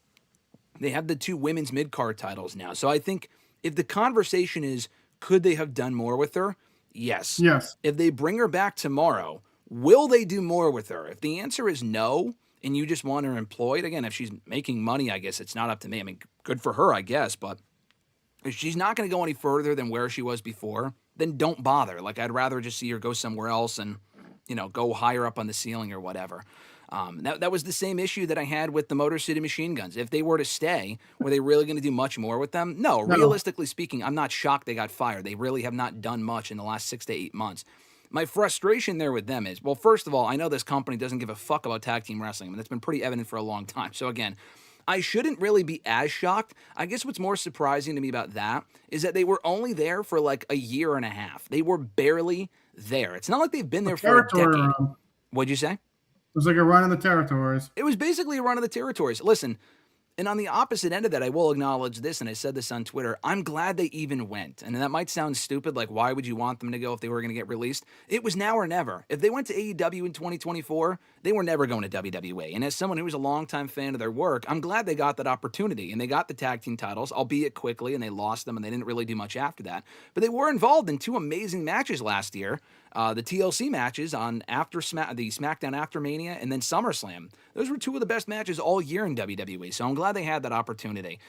Speaker 3: They have the 2 women's mid-card titles now. So I think if the conversation is, could they have done more with her? Yes. If they bring her back tomorrow, will they do more with her? If the answer is no, and you just want her employed, again, if she's making money, I guess it's not up to me. I mean, good for her, I guess, but if she's not going to go any further than where she was before, then don't bother. Like, I'd rather just see her go somewhere else and go higher up on the ceiling or whatever. That was the same issue that I had with the Motor City Machine Guns. If they were to stay, were they really going to do much more with them? No, realistically speaking, I'm not shocked they got fired. They really have not done much in the last 6 to 8 months. My frustration there with them is, well, first of all, I know this company doesn't give a fuck about tag team wrestling, and that's been pretty evident for a long time. So again, I shouldn't really be as shocked. I guess what's more surprising to me about that is that they were only there for like a year and a half. They were barely there. It's not like they've been there for a decade. What'd you say?
Speaker 4: It was like a run in the territories.
Speaker 3: It was basically a run of the territories. Listen, and on the opposite end of that, I will acknowledge this, and I said this on Twitter, I'm glad they even went. And that might sound stupid, like why would you want them to go if they were going to get released? It was now or never. If they went to AEW in 2024, they were never going to WWE. And as someone who was a longtime fan of their work, I'm glad they got that opportunity. And they got the tag team titles, albeit quickly, and they lost them, and they didn't really do much after that. But they were involved in 2 amazing matches last year. The TLC matches on the SmackDown After Mania and then SummerSlam. Those were 2 of the best matches all year in WWE, so I'm glad they had that opportunity.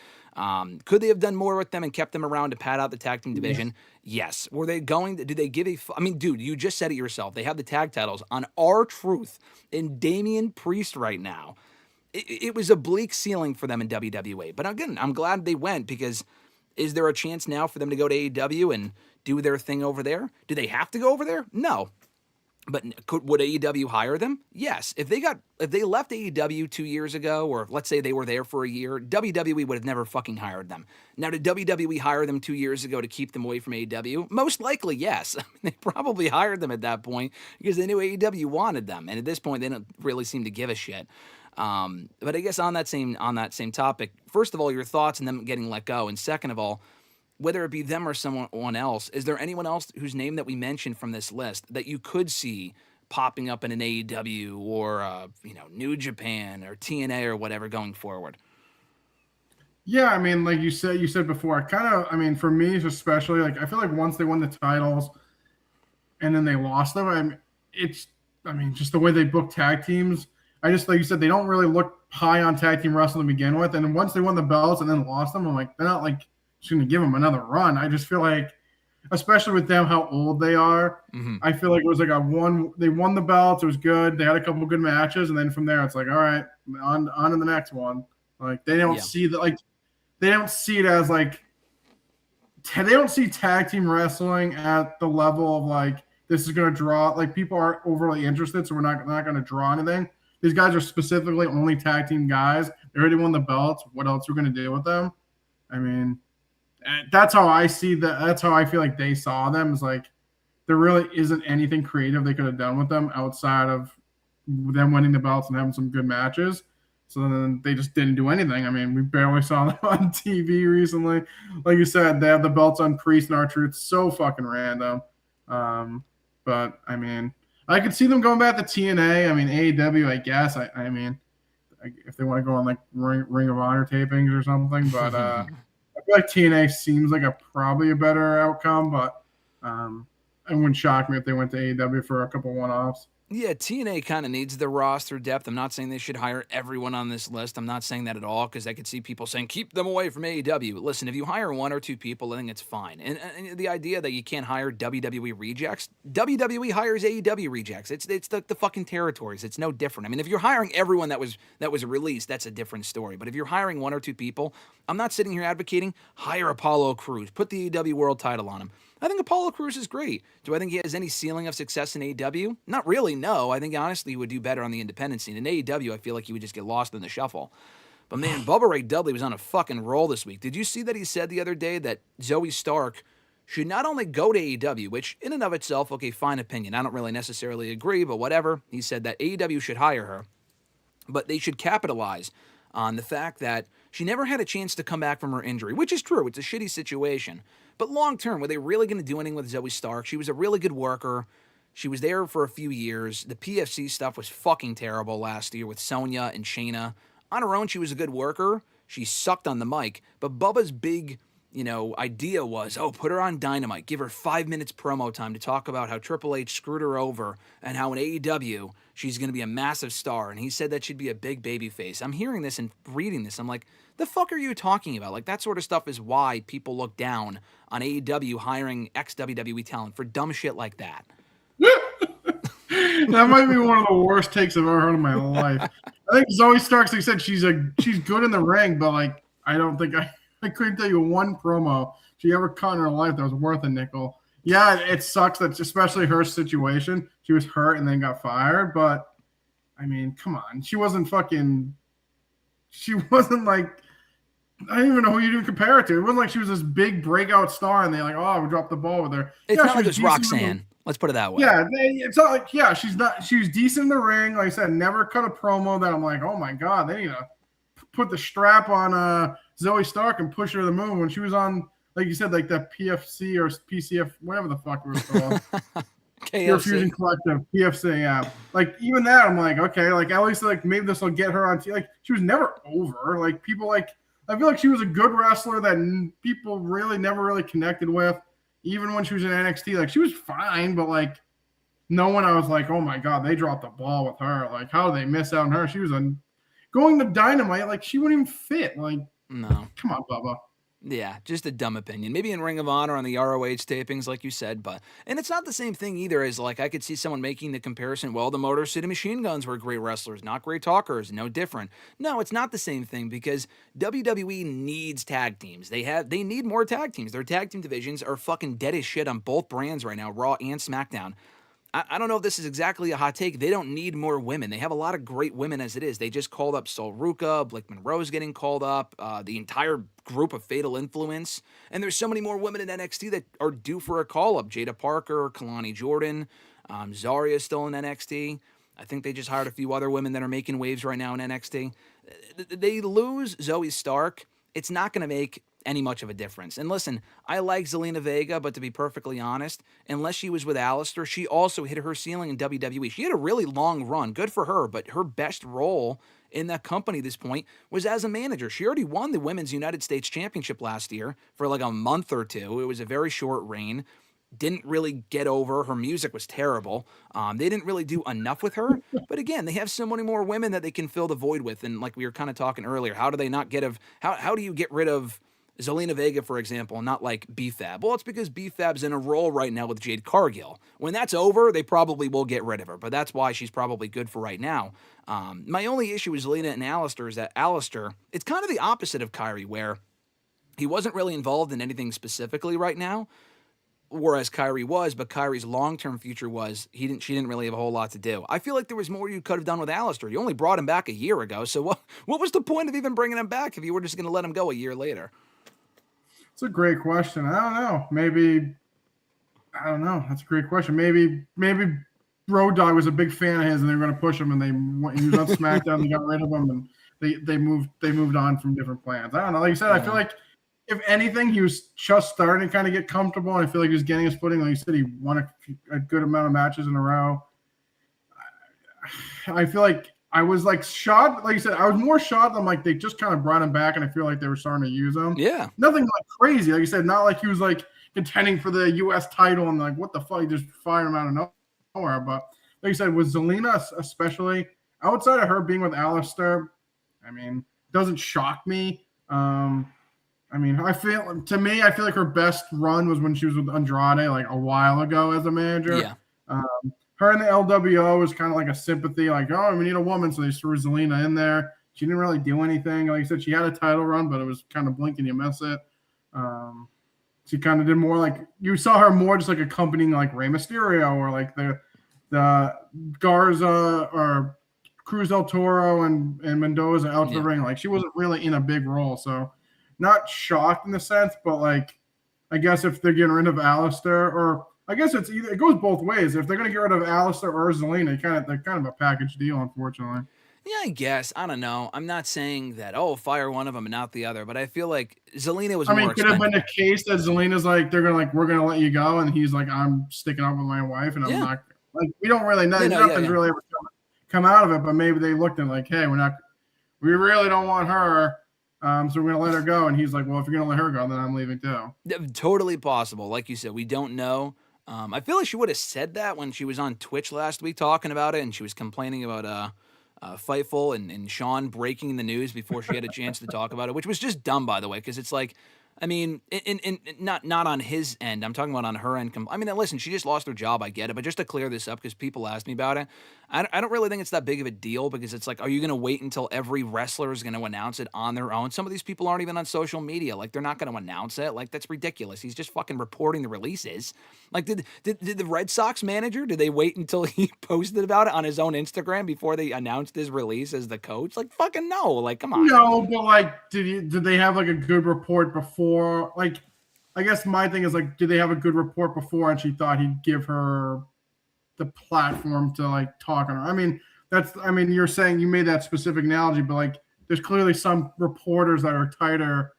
Speaker 3: Could they have done more with them and kept them around to pad out the tag team division? Yes. Were they going to, did they give I mean, dude, you just said it yourself. They have the tag titles on R-Truth and Damian Priest right now. It was a bleak ceiling for them in WWE. But again, I'm glad they went because is there a chance now for them to go to AEW and do their thing over there? Do they have to go over there? No. But would AEW hire them? Yes. If they left AEW 2 years ago, or let's say they were there for a year, WWE would have never fucking hired them. Now, did WWE hire them 2 years ago to keep them away from AEW? Most likely, yes. I mean, they probably hired them at that point because they knew AEW wanted them, and at this point, they don't really seem to give a shit. But I guess on that same topic, first of all, your thoughts on them getting let go, and second of all, whether it be them or someone else, is there anyone else whose name that we mentioned from this list that you could see popping up in an AEW or New Japan or TNA or whatever going forward?
Speaker 4: Yeah, I mean, like you said before, for me especially, like I feel like once they won the titles and then they lost them, just the way they book tag teams. I just, like you said, they don't really look high on tag team wrestling to begin with, and once they won the belts and then lost them, I'm like, they're not like just going to give them another run. I just feel like, especially with them, how old they are, I feel like it was like they won the belts. It was good. They had a couple of good matches. And then from there, it's like, all right, on to the next one. Like they don't see that, like they don't see it as like, they don't see tag team wrestling at the level of like, this is going to draw, like people aren't overly interested. So we're not going to draw anything. These guys are specifically only tag team guys. They already won the belts. What else are we going to do with them? I mean, that's how I see that. That's how I feel like they saw them. Is like there really isn't anything creative they could have done with them outside of them winning the belts and having some good matches. So then they just didn't do anything. I mean, we barely saw them on TV recently. Like you said, they have the belts on Priest and R-Truth. So fucking random. But I mean, I could see them going back to TNA. I mean, AEW, I guess. I mean, if they want to go on like Ring of Honor tapings or something, but I feel like TNA seems like probably a better outcome, but it wouldn't shock me if they went to AEW for a couple one-offs.
Speaker 3: Yeah, TNA kind of needs the roster depth. I'm not saying they should hire everyone on this list. I'm not saying that at all because I could see people saying, keep them away from AEW. Listen, if you hire 1 or 2 people, I think it's fine. And the idea that you can't hire WWE rejects, WWE hires AEW rejects. It's the fucking territories. It's no different. I mean, if you're hiring everyone that was released, that's a different story. But if you're hiring 1 or 2 people, I'm not sitting here advocating hire Apollo Crews, put the AEW world title on him. I think Apollo Crews is great. Do I think he has any ceiling of success in AEW? Not really, no. I think, honestly, he would do better on the independent scene. In AEW, I feel like he would just get lost in the shuffle. But, man, Bubba Ray Dudley was on a fucking roll this week. Did you see that he said the other day that Zoe Stark should not only go to AEW, which in and of itself, okay, fine opinion. I don't really necessarily agree, but whatever. He said that AEW should hire her, but they should capitalize on the fact that she never had a chance to come back from her injury, which is true. It's a shitty situation. But long term, were they really going to do anything with Zoe Stark? She was a really good worker. She was there for a few years. The PFC stuff was fucking terrible last year with Sonya and Shayna. On her own, she was a good worker. She sucked on the mic. But Bubba's big, idea was, put her on Dynamite. Give her 5 minutes promo time to talk about how Triple H screwed her over and how in AEW she's going to be a massive star. And he said that she'd be a big babyface. I'm hearing this and reading this. I'm like, the fuck are you talking about? Like, that sort of stuff is why people look down on AEW hiring ex-WWE talent for dumb shit like that.
Speaker 4: That might be one of the worst takes I've ever heard in my life. I think Zoe Starks, like I said, she's good in the ring, but like I don't think I couldn't tell you one promo she ever cut in her life that was worth a nickel. Yeah, it sucks that especially her situation. She was hurt and then got fired, but I mean, come on. She wasn't like I don't even know who you would compare it to. It wasn't like she was this big breakout star and they're like, oh, we dropped the ball with her.
Speaker 3: It's not like it's Roxanne. Let's put it that way.
Speaker 4: Yeah, it's not like, she was decent in the ring. Like I said, never cut a promo that I'm like, oh my God, they need to put the strap on Zoe Stark and push her to the moon when she was on, like you said, like that PFC or PCF, whatever the fuck it was called. Pure Fusion Collective, PFC, yeah. Like, even that, I'm like, okay, like, at least, like, maybe this will get her on. Like, she was never over. Like, people, like, I feel like she was a good wrestler that people really never really connected with. Even when she was in NXT, like, she was fine, but, like, no one, I was like, oh, my God, they dropped the ball with her. Like, how did they miss out on her? She was going to Dynamite. Like, she wouldn't even fit. Like,
Speaker 3: no.
Speaker 4: Come on, Bubba.
Speaker 3: Yeah, just a dumb opinion. Maybe in Ring of Honor on the ROH tapings, like you said, and it's not the same thing either as, like, I could see someone making the comparison, well, the Motor City Machine Guns were great wrestlers, not great talkers, no different. No, it's not the same thing because WWE needs tag teams. They need more tag teams. Their tag team divisions are fucking dead as shit on both brands right now, Raw and SmackDown. I don't know if this is exactly a hot take. They don't need more women. They have a lot of great women as it is. They just called up Sol Ruca, Blake Monroe's getting called up, the entire group of Fatal Influence. And there's so many more women in NXT that are due for a call-up. Jada Parker, Kalani Jordan, Zarya is still in NXT. I think they just hired a few other women that are making waves right now in NXT. They lose Zoe Stark. It's not going to make any much of a difference. And listen, I like Zelina Vega, but to be perfectly honest, unless she was with Alistair, she also hit her ceiling in WWE. She had a really long run. Good for her, but her best role in that company at this point was as a manager. She already won the Women's United States Championship last year for like a month or two. It was a very short reign. Didn't really get over. Her music was terrible. They didn't really do enough with her. But again, they have so many more women that they can fill the void with. And like we were kind of talking earlier, how do they not how do you get rid of Zelina Vega, for example, not like B-Fab? Well, it's because B-Fab's in a role right now with Jade Cargill. When that's over, they probably will get rid of her, but that's why she's probably good for right now. My only issue with Zelina and Alistair is that Alistair, it's kind of the opposite of Kairi, where he wasn't really involved in anything specifically right now, whereas Kairi was, but Kairi's long-term future was she didn't really have a whole lot to do. I feel like there was more you could have done with Alistair. You only brought him back a year ago, so what was the point of even bringing him back if you were just going to let him go a year later?
Speaker 4: It's a great question. I don't know. I don't know. That's a great question. Maybe Road Dogg was a big fan of his, and they were going to push him, and he was on SmackDown. They got rid of him, and they moved on from different plans. I don't know. Like you said, I feel like if anything, he was just starting to kind of get comfortable, and I feel like he was getting his footing. Like you said, he won a good amount of matches in a row. I feel like I was like shocked. Like you said, I was more shocked. I'm like, they just kind of brought him back, and I feel like they were starting to use him. Yeah. Nothing like crazy. Like you said, not like he was like contending for the U.S. title and like, what the fuck? You just fired him out of nowhere. But like you said, with Zelina especially, outside of her being with Alistair, I mean, doesn't shock me. I feel like her best run was when she was with Andrade like a while ago as a manager. Yeah. Her and the LWO was kind of like a sympathy, like, oh, we need a woman, so they threw Zelina in there. She didn't really do anything. Like I said, she had a title run, but it was kind of blink and you miss it. She kind of did more like, you saw her more just like accompanying like Rey Mysterio or like the Garza or Cruz del Toro and Mendoza out to the ring. Like she wasn't really in a big role, so not shocked in the sense, but like I guess if they're getting rid of Alistair, or I guess it goes both ways. If they're going to get rid of Alistair or Zelina, they're kind of a package deal, unfortunately.
Speaker 3: Yeah, I guess. I don't know. I'm not saying that, fire one of them and not the other, but I feel like Zelina was more expensive.
Speaker 4: Could have been a case that Zelina's like, we're going to let you go, and he's like, I'm sticking up with my wife, and I'm not. Like, we don't really know. Nothing's really ever come out of it, but maybe they looked at like, hey, we really don't want her. So we're going to let her go. And he's like, well, if you're going to let her go, then I'm leaving too.
Speaker 3: Yeah, totally possible. Like you said, we don't know. I feel like she would have said that when she was on Twitch last week talking about it, and she was complaining about Fightful and Sean breaking the news before she had a chance to talk about it, which was just dumb, by the way, because it's like, I mean, not on his end. I'm talking about on her end. I mean, listen, she just lost her job. I get it. But just to clear this up, because people asked me about it, I don't really think it's that big of a deal, because it's like, are you going to wait until every wrestler is going to announce it on their own? Some of these people aren't even on social media. Like, they're not going to announce it. Like, that's ridiculous. He's just fucking reporting the releases. Like, did the Red Sox manager, did they wait until he posted about it on his own Instagram before they announced his release as the coach? Like, fucking no. Like, come on.
Speaker 4: No, but like, did they have like a good report before? Like, I guess my thing is like, did they have a good report before, and she thought he'd give her the platform to like talk on her? I mean, you're saying, you made that specific analogy, but like, there's clearly some reporters that are tighter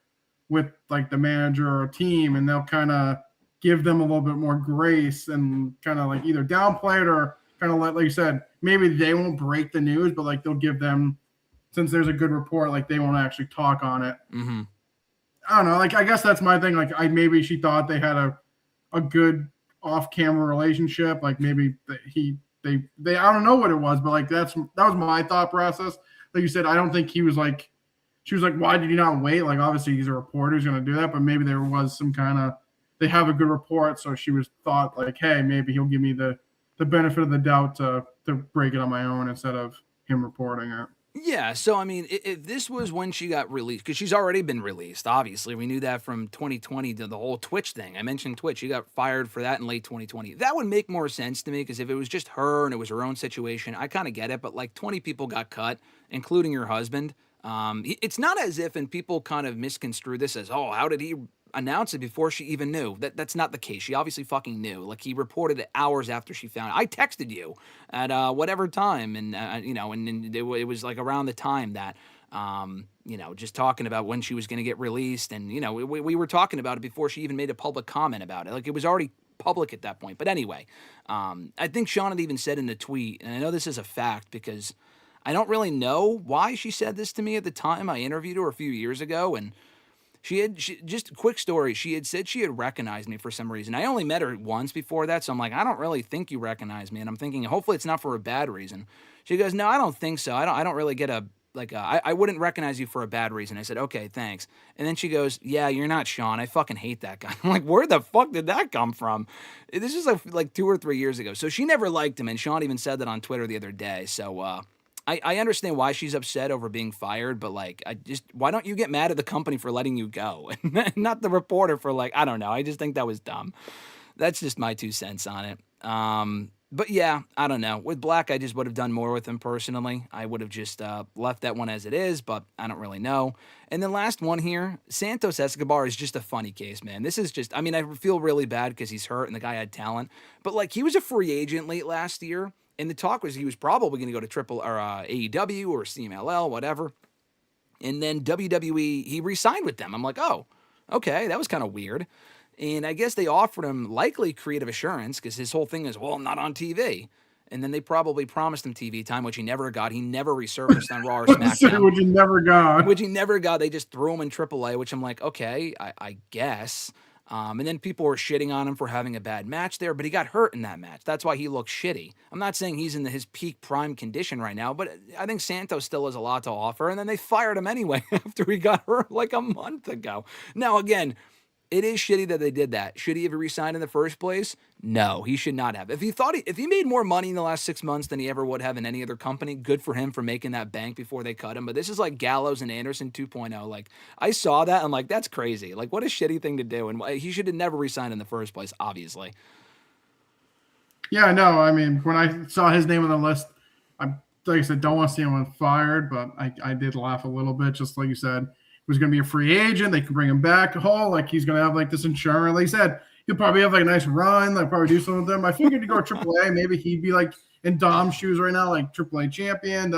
Speaker 4: with like the manager or team, and they'll kind of give them a little bit more grace and kind of like either downplay it or kind of like you said, maybe they won't break the news, but like they'll give them, since there's a good report, like they won't actually talk on it.
Speaker 3: Mm-hmm.
Speaker 4: I don't know. Like, I guess that's my thing. Like, maybe she thought they had a good off-camera relationship. Like, maybe they I don't know what it was, but like that was my thought process. Like you said, I don't think he was like, she was like, why did you not wait? Like, obviously he's a reporter, he's going to do that, but maybe there was some kind of, they have a good report, so she was thought like, hey, maybe he'll give me the benefit of the doubt to break it on my own instead of him reporting it.
Speaker 3: Yeah, so I mean, if this was when she got released, because she's already been released, obviously. We knew that from 2020 to the whole Twitch thing. I mentioned Twitch. She got fired for that in late 2020. That would make more sense to me, because if it was just her and it was her own situation, I kind of get it. But like 20 people got cut, including your husband. It's not as if, and people kind of misconstrue this as, oh, how did he announce it before she even knew? That's not the case. She obviously fucking knew. Like, he reported it hours after she found it. I texted you at whatever time, and and it was like around the time that just talking about when she was going to get released, and we were talking about it before she even made a public comment about it. Like, it was already public at that point. But anyway, I think Sean had even said in the tweet, and I know this is a fact because I don't really know why she said this to me at the time. I interviewed her a few years ago, and she just a quick story. She had said she had recognized me for some reason. I only met her once before that, so I'm like, I don't really think you recognize me. And I'm thinking, hopefully it's not for a bad reason. She goes, no, I don't think so. I don't really get I wouldn't recognize you for a bad reason. I said, okay, thanks. And then she goes, yeah, you're not Sean. I fucking hate that guy. I'm like, where the fuck did that come from? This is like 2 or 3 years ago. So she never liked him, and Sean even said that on Twitter the other day. So, I understand why she's upset over being fired, but like, why don't you get mad at the company for letting you go and not the reporter for like, I don't know. I just think that was dumb. That's just my 2 cents on it. But yeah, I don't know. With Black, I just would have done more with him personally. I would have just left that one as it is, but I don't really know. And then last one here, Santos Escobar is just a funny case, man. This is just, I mean, I feel really bad because he's hurt and the guy had talent, but like, he was a free agent late last year. And the talk was he was probably going to go to AEW or CMLL, whatever. And then WWE, he re-signed with them. I'm like, oh, okay, that was kind of weird. And I guess they offered him likely creative assurance because his whole thing is, well, I'm not on TV. And then they probably promised him TV time, which he never got. He never resurfaced on Raw or SmackDown.
Speaker 4: Which he never got.
Speaker 3: Which he never got. They just threw him in AAA, which I'm like, okay, I guess. And then people were shitting on him for having a bad match there, but he got hurt in that match. That's why he looked shitty. I'm not saying he's in his peak prime condition right now, but I think Santos still has a lot to offer, and then they fired him anyway after he got hurt like a month ago. Now, again, it is shitty that they did that. Should he have re-signed in the first place? No, he should not have. If he made more money in the last 6 months than he ever would have in any other company, good for him for making that bank before they cut him. But this is like Gallows and Anderson 2.0. Like, I saw that, I'm like, that's crazy. Like, what a shitty thing to do. And he should have never re-signed in the first place, obviously.
Speaker 4: Yeah, no, I mean, when I saw his name on the list, like I said, don't want to see him fired, but I did laugh a little bit, just like you said. He was going to be a free agent. They could bring him back whole. Like, he's going to have like this insurance. Like he said, he'll probably have like a nice run. They'll probably do something with him. I figured to go AAA. Maybe he'd be like in Dom's shoes right now, like AAA champion.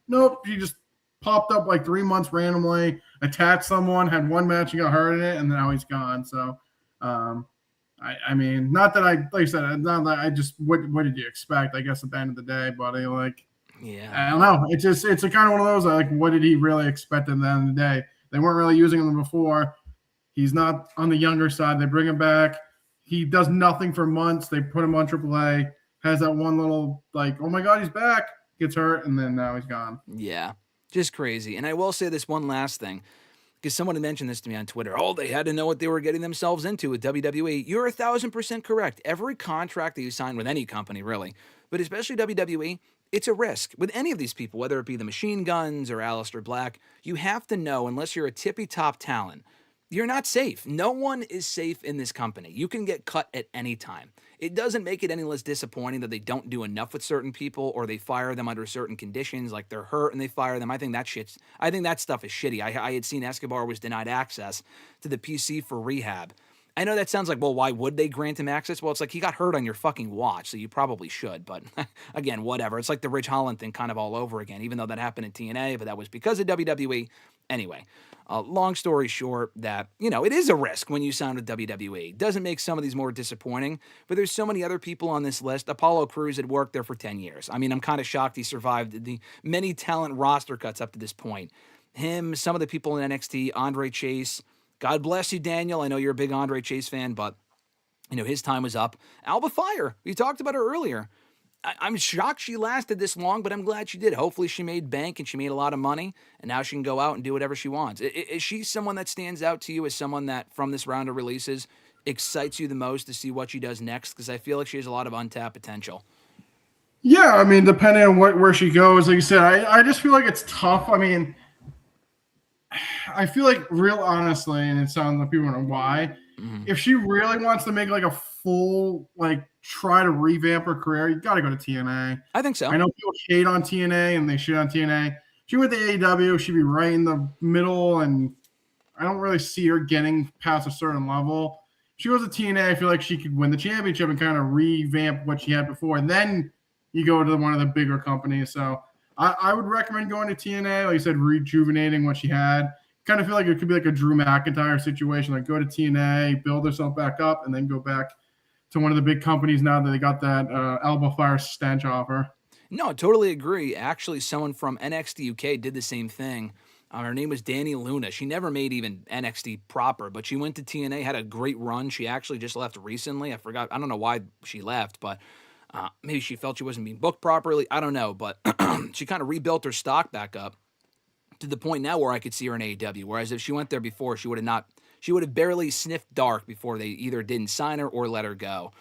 Speaker 4: Nope. He just popped up like 3 months randomly, attacked someone, had one match and got hurt in it, and now he's gone. So, I mean, not that like I said, not that I just what did you expect? I guess at the end of the day, buddy, like.
Speaker 3: Yeah,
Speaker 4: I don't know. It's a kind of one of those like, what did he really expect at the end of the day? They weren't really using him before. He's not on the younger side. They bring him back. He does nothing for months. They put him on AAA. Has that one little like, oh my God, he's back. Gets hurt, and then now he's gone.
Speaker 3: Yeah, just crazy. And I will say this one last thing. because someone had mentioned this to me on Twitter. Oh, they had to know what they were getting themselves into with WWE. You're 1,000% correct. Every contract that you sign with any company, really, but especially WWE, it's a risk. With any of these people, whether it be the Machine Guns or Aleister Black, you have to know, unless you're a tippy-top talent, you're not safe. No one is safe in this company. You can get cut at any time. It doesn't make it any less disappointing that they don't do enough with certain people or they fire them under certain conditions, like they're hurt and they fire them. I think that stuff is shitty. I had seen Escobar was denied access to the PC for rehab. I know that sounds like, well, why would they grant him access? Well, it's like he got hurt on your fucking watch, so you probably should. But again, whatever. It's like the Ridge Holland thing kind of all over again, even though that happened in TNA, but that was because of WWE. Anyway, long story short, that, it is a risk when you sign with WWE. Doesn't make some of these more disappointing, but there's so many other people on this list. Apollo Crews had worked there for 10 years. I mean, I'm kind of shocked he survived the many talent roster cuts up to this point. Him, some of the people in NXT, Andre Chase. God bless you, Daniel. I know you're a big Andre Chase fan, but, his time was up. Alba Fire, we talked about her earlier. I'm shocked she lasted this long, but I'm glad she did. Hopefully she made bank and she made a lot of money, and now she can go out and do whatever she wants. Is she someone that stands out to you as someone that, from this round of releases, excites you the most to see what she does next? Because I feel like she has a lot of untapped potential.
Speaker 4: Yeah, I mean, depending on where she goes, like you said, I just feel like it's tough. I mean, I feel like, real honestly, and it sounds like people don't know why, if she really wants to make like a full, try to revamp her career, you got to go to TNA.
Speaker 3: I think so.
Speaker 4: I know people hate on TNA and they shit on TNA. She went to AEW, she'd be right in the middle, and I don't really see her getting past a certain level. If she goes to TNA, I feel like she could win the championship and kind of revamp what she had before. And then you go to one of the bigger companies. So I would recommend going to TNA, like you said, rejuvenating what she had. Kind of feel like it could be like a Drew McIntyre situation, like go to TNA, build herself back up, and then go back to one of the big companies now that they got that Alba Fire stench off her.
Speaker 3: No, I totally agree. Actually, someone from NXT UK did the same thing. Her name was Dani Luna. She never made even NXT proper, but she went to TNA, had a great run. She actually just left recently. I forgot. I don't know why she left, but maybe she felt she wasn't being booked properly. I don't know, but she kind of rebuilt her stock back up to the point now where I could see her in AEW. Whereas if she went there before, she would have barely sniffed dark before they either didn't sign her or let her go.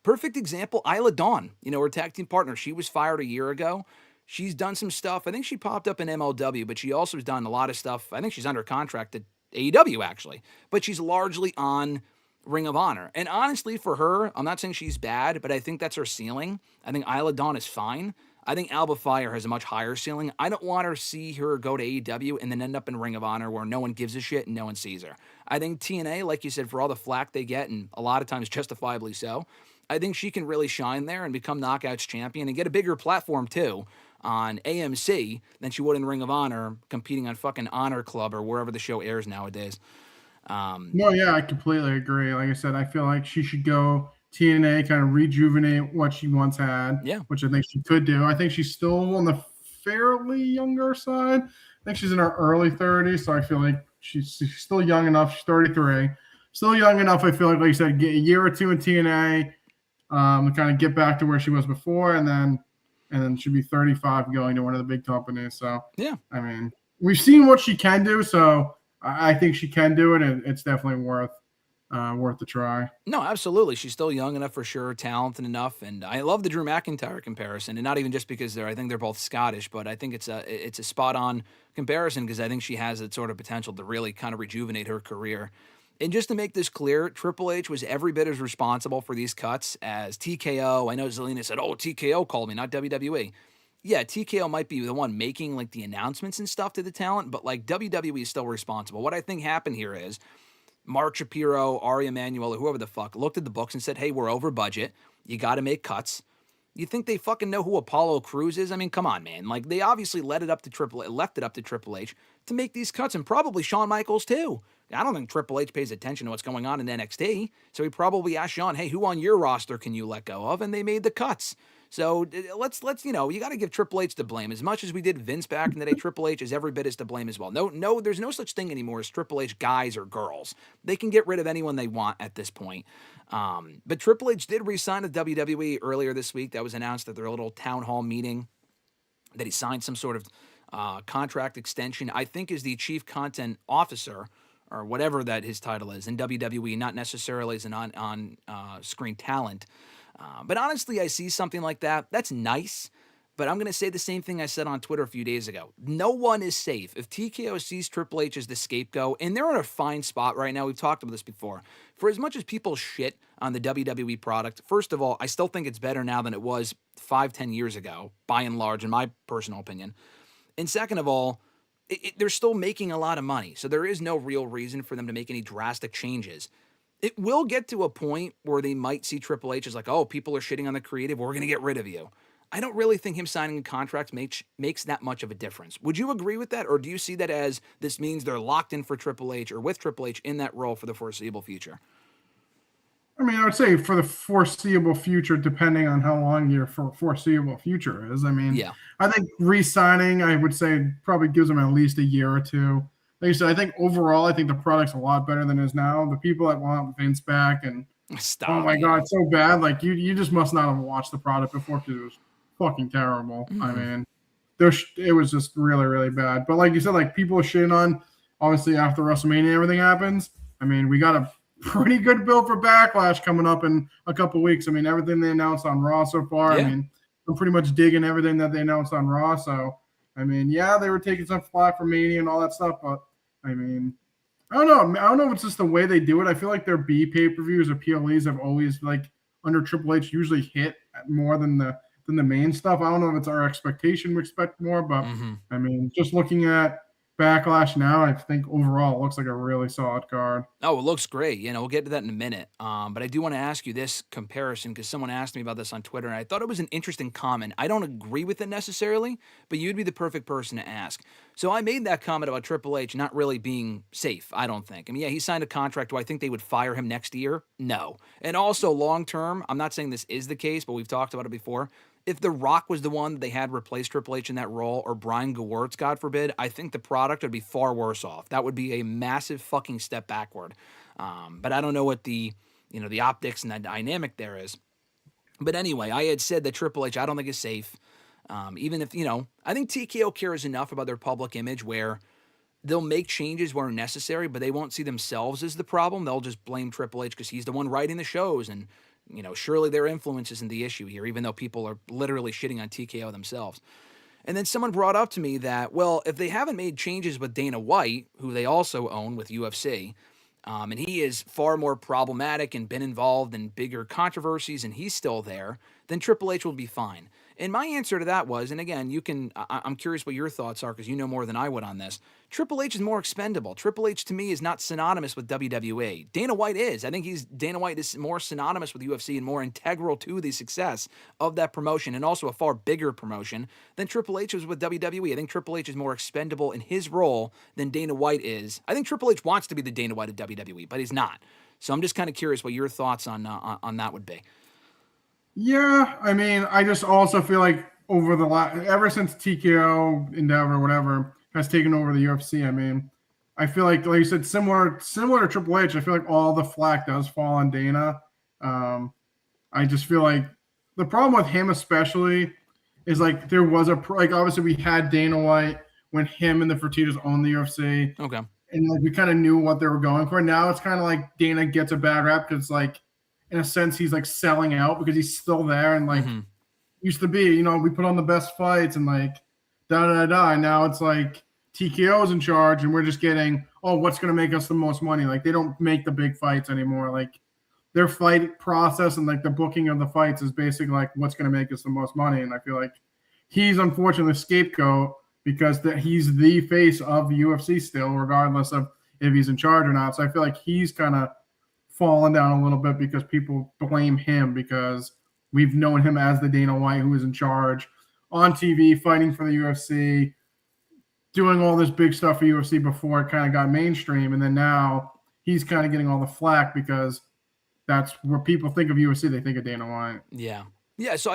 Speaker 3: Perfect example, Isla Dawn, her tag team partner. She was fired a year ago. She's done some stuff. I think she popped up in MLW, but she also has done a lot of stuff. I think she's under contract at AEW, actually. But she's largely on Ring of Honor. And honestly, for her, I'm not saying she's bad, but I think that's her ceiling. I think Isla Dawn is fine. I think Alba Fire has a much higher ceiling. I don't want her to see her go to AEW and then end up in Ring of Honor where no one gives a shit and no one sees her. I think TNA, like you said, for all the flack they get, and a lot of times justifiably so, I think she can really shine there and become Knockouts champion and get a bigger platform too on AMC than she would in Ring of Honor, competing on fucking Honor Club or wherever the show airs nowadays.
Speaker 4: No, yeah, I completely agree. Like I said, I feel like she should go TNA, kind of rejuvenate what she once had, which I think she could do. I think she's still on the fairly younger side. I think she's in her early 30s, so I feel like she's still young enough. She's 33. Still young enough, I feel like you said, get a year or two in TNA, to kind of get back to where she was before, and then she'll be 35 going to one of the big companies. So,
Speaker 3: yeah.
Speaker 4: I mean, we've seen what she can do, so I think she can do it, and it's definitely worth the try.
Speaker 3: No, absolutely. She's still young enough for sure, talented enough, and I love the Drew McIntyre comparison, and not even just because I think they're both Scottish, but I think it's a spot-on comparison because I think she has that sort of potential to really kind of rejuvenate her career. And just to make this clear, Triple H was every bit as responsible for these cuts as TKO. I know Zelina said, oh, TKO called me, not WWE. Yeah, TKO might be the one making like the announcements and stuff to the talent, but like WWE is still responsible. What I think happened here is Mark Shapiro, Ari Emanuel, or whoever the fuck looked at the books and said, hey, we're over budget. You got to make cuts. You think they fucking know who Apollo Crews is? I mean, come on, man. Like, they obviously left it up to Triple H to make these cuts, and probably Shawn Michaels, too. I don't think Triple H pays attention to what's going on in NXT, so he probably asked Shawn, hey, who on your roster can you let go of? And they made the cuts. So let's you got to give Triple H the blame. As much as we did Vince back in the day, Triple H is every bit as to blame as well. No, there's no such thing anymore as Triple H guys or girls. They can get rid of anyone they want at this point. But Triple H did re-sign with WWE earlier this week. That was announced at their little town hall meeting, that he signed some sort of contract extension. I think is the chief content officer or whatever that his title is in WWE, not necessarily as an on-screen talent. But honestly, I see something like that. That's nice. But I'm going to say the same thing I said on Twitter a few days ago. No one is safe. If TKO sees Triple H as the scapegoat, and they're in a fine spot right now, we've talked about this before. For as much as people shit on the WWE product, first of all, I still think it's better now than it was 5-10 years ago, by and large, in my personal opinion. And second of all, they're still making a lot of money, so there is no real reason for them to make any drastic changes. It will get to a point where they might see Triple H as like, oh, people are shitting on the creative, we're going to get rid of you. I don't really think him signing a contract makes that much of a difference. Would you agree with that, or do you see that as this means they're locked in for Triple H or with Triple H in that role for the foreseeable future?
Speaker 4: I mean, I would say for the foreseeable future, depending on how long your foreseeable future is. I mean,
Speaker 3: yeah.
Speaker 4: I think re-signing, I would say, probably gives them at least a year or two. Like you said, I think overall, I think the product's a lot better than it is now. The people that want Vince back and, oh my God, it's so bad. Like, you just must not have watched the product before because it was fucking terrible. I mean, it was just really, really bad. But like you said, like people are shitting on, obviously after WrestleMania, everything happens. I mean, we got a pretty good build for Backlash coming up in a couple weeks. I mean, everything they announced on Raw so far. Yeah. I mean, I'm pretty much digging everything that they announced on Raw. So, I mean, yeah, they were taking some flack for Mania and all that stuff. But, I mean, I don't know. I don't know if it's just the way they do it. I feel like their B pay-per-views or PLEs have always, like, under Triple H, usually hit more than the main stuff. I don't know if it's our expectation we expect more, but I mean, just looking at Backlash now, I think overall it looks like a really solid card.
Speaker 3: Oh, it looks great. You know, we'll get to that in a minute. But I do want to ask you this comparison because someone asked me about this on Twitter, and I thought it was an interesting comment. I don't agree with it necessarily, but you'd be the perfect person to ask. So I made that comment about Triple H not really being safe, I don't think. I mean, yeah, he signed a contract. Do I think they would fire him next year? No. And also long-term, I'm not saying this is the case, but we've talked about it before. If The Rock was the one that they had replace Triple H in that role, or Brian Gewirtz, God forbid, I think the product would be far worse off. That would be a massive fucking step backward. But I don't know what the optics and that dynamic there is. But anyway, I had said that Triple H I don't think is safe. Even if, I think TKO cares enough about their public image where they'll make changes where necessary, but they won't see themselves as the problem. They'll just blame Triple H because he's the one writing the shows, and surely their influence isn't the issue here, even though people are literally shitting on TKO themselves. And then someone brought up to me that, well, if they haven't made changes with Dana White, who they also own with UFC, and he is far more problematic and been involved in bigger controversies, and he's still there, then Triple H will be fine. And my answer to that was, and again, I'm curious what your thoughts are because you know more than I would on this. Triple H is more expendable. Triple H to me is not synonymous with WWE. Dana White is. I think Dana White is more synonymous with UFC and more integral to the success of that promotion, and also a far bigger promotion than Triple H was with WWE. I think Triple H is more expendable in his role than Dana White is. I think Triple H wants to be the Dana White of WWE, but he's not. So I'm just kind of curious what your thoughts on that would be.
Speaker 4: Yeah, I mean, I just also feel like ever since TKO, Endeavor, whatever, has taken over the UFC, I mean, I feel like you said, similar to Triple H, I feel like all the flack does fall on Dana. I just feel like the problem with him especially is like there was obviously we had Dana White when him and the Fertittas owned the UFC.
Speaker 3: Okay.
Speaker 4: And like we kind of knew what they were going for. Now it's kind of like Dana gets a bad rap because like, in a sense, he's like selling out because he's still there and like used to be, we put on the best fights and like And now it's like TKO is in charge and we're just getting, what's going to make us the most money? Like they don't make the big fights anymore. Like their fight process and like the booking of the fights is basically like what's going to make us the most money. And I feel like he's unfortunately the scapegoat because he's the face of the UFC still, regardless of if he's in charge or not. So I feel like he's kind of fallen down a little bit because people blame him because we've known him as the Dana White who is in charge on TV, fighting for the UFC, doing all this big stuff for UFC before it kind of got mainstream. And then now he's kind of getting all the flack because that's where people think of UFC. They think of Dana White.
Speaker 3: Yeah. Yeah. So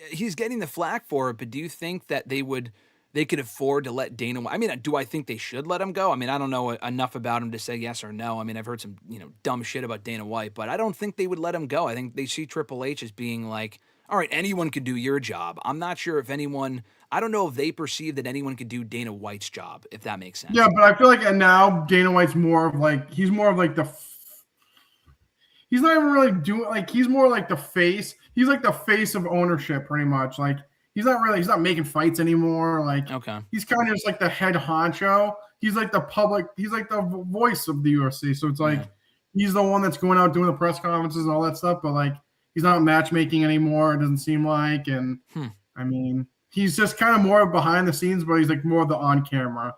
Speaker 3: he's getting the flack for it, but do you think that they could afford to let Dana White? I mean, do I think they should let him go? I mean, I don't know enough about him to say yes or no. I mean, I've heard some, dumb shit about Dana White, but I don't think they would let him go. I think they see Triple H as being like, all right, anyone could do your job. I'm not sure if anyone, I don't know if they perceive that anyone could do Dana White's job, if that makes sense.
Speaker 4: Yeah, but I feel like now Dana White's more of like he's more of like he's not even really doing like he's more like the face. He's like the face of ownership, pretty much. Like he's not making fights anymore. Like he's kind of just like the head honcho. He's like the public. He's like the voice of the UFC. So it's like he's the one that's going out doing the press conferences and all that stuff. But like he's not matchmaking anymore. It doesn't seem like. And I mean, he's just kind of more behind the scenes, but he's like more of the on camera.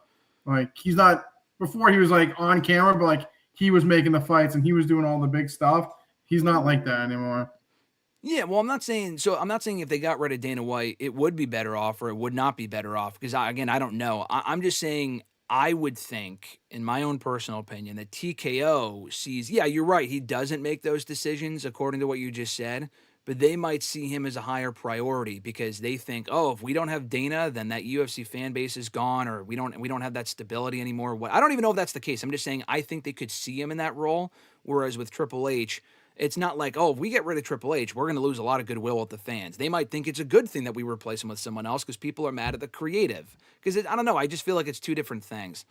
Speaker 4: Like he's not before he was like on camera, but like he was making the fights and he was doing all the big stuff. He's not like that anymore.
Speaker 3: Yeah, well, I'm not saying if they got rid of Dana White, it would be better off or it would not be better off because, I don't know. I'm just saying I would think, in my own personal opinion, that TKO sees, yeah, you're right, he doesn't make those decisions according to what you just said, but they might see him as a higher priority because they think, oh, if we don't have Dana, then that UFC fan base is gone or we don't have that stability anymore. I don't even know if that's the case. I'm just saying I think they could see him in that role, whereas with Triple H, it's not like, oh, if we get rid of Triple H, we're going to lose a lot of goodwill with the fans. They might think it's a good thing that we replace him with someone else because people are mad at the creative. Because, I don't know, I just feel like it's two different things.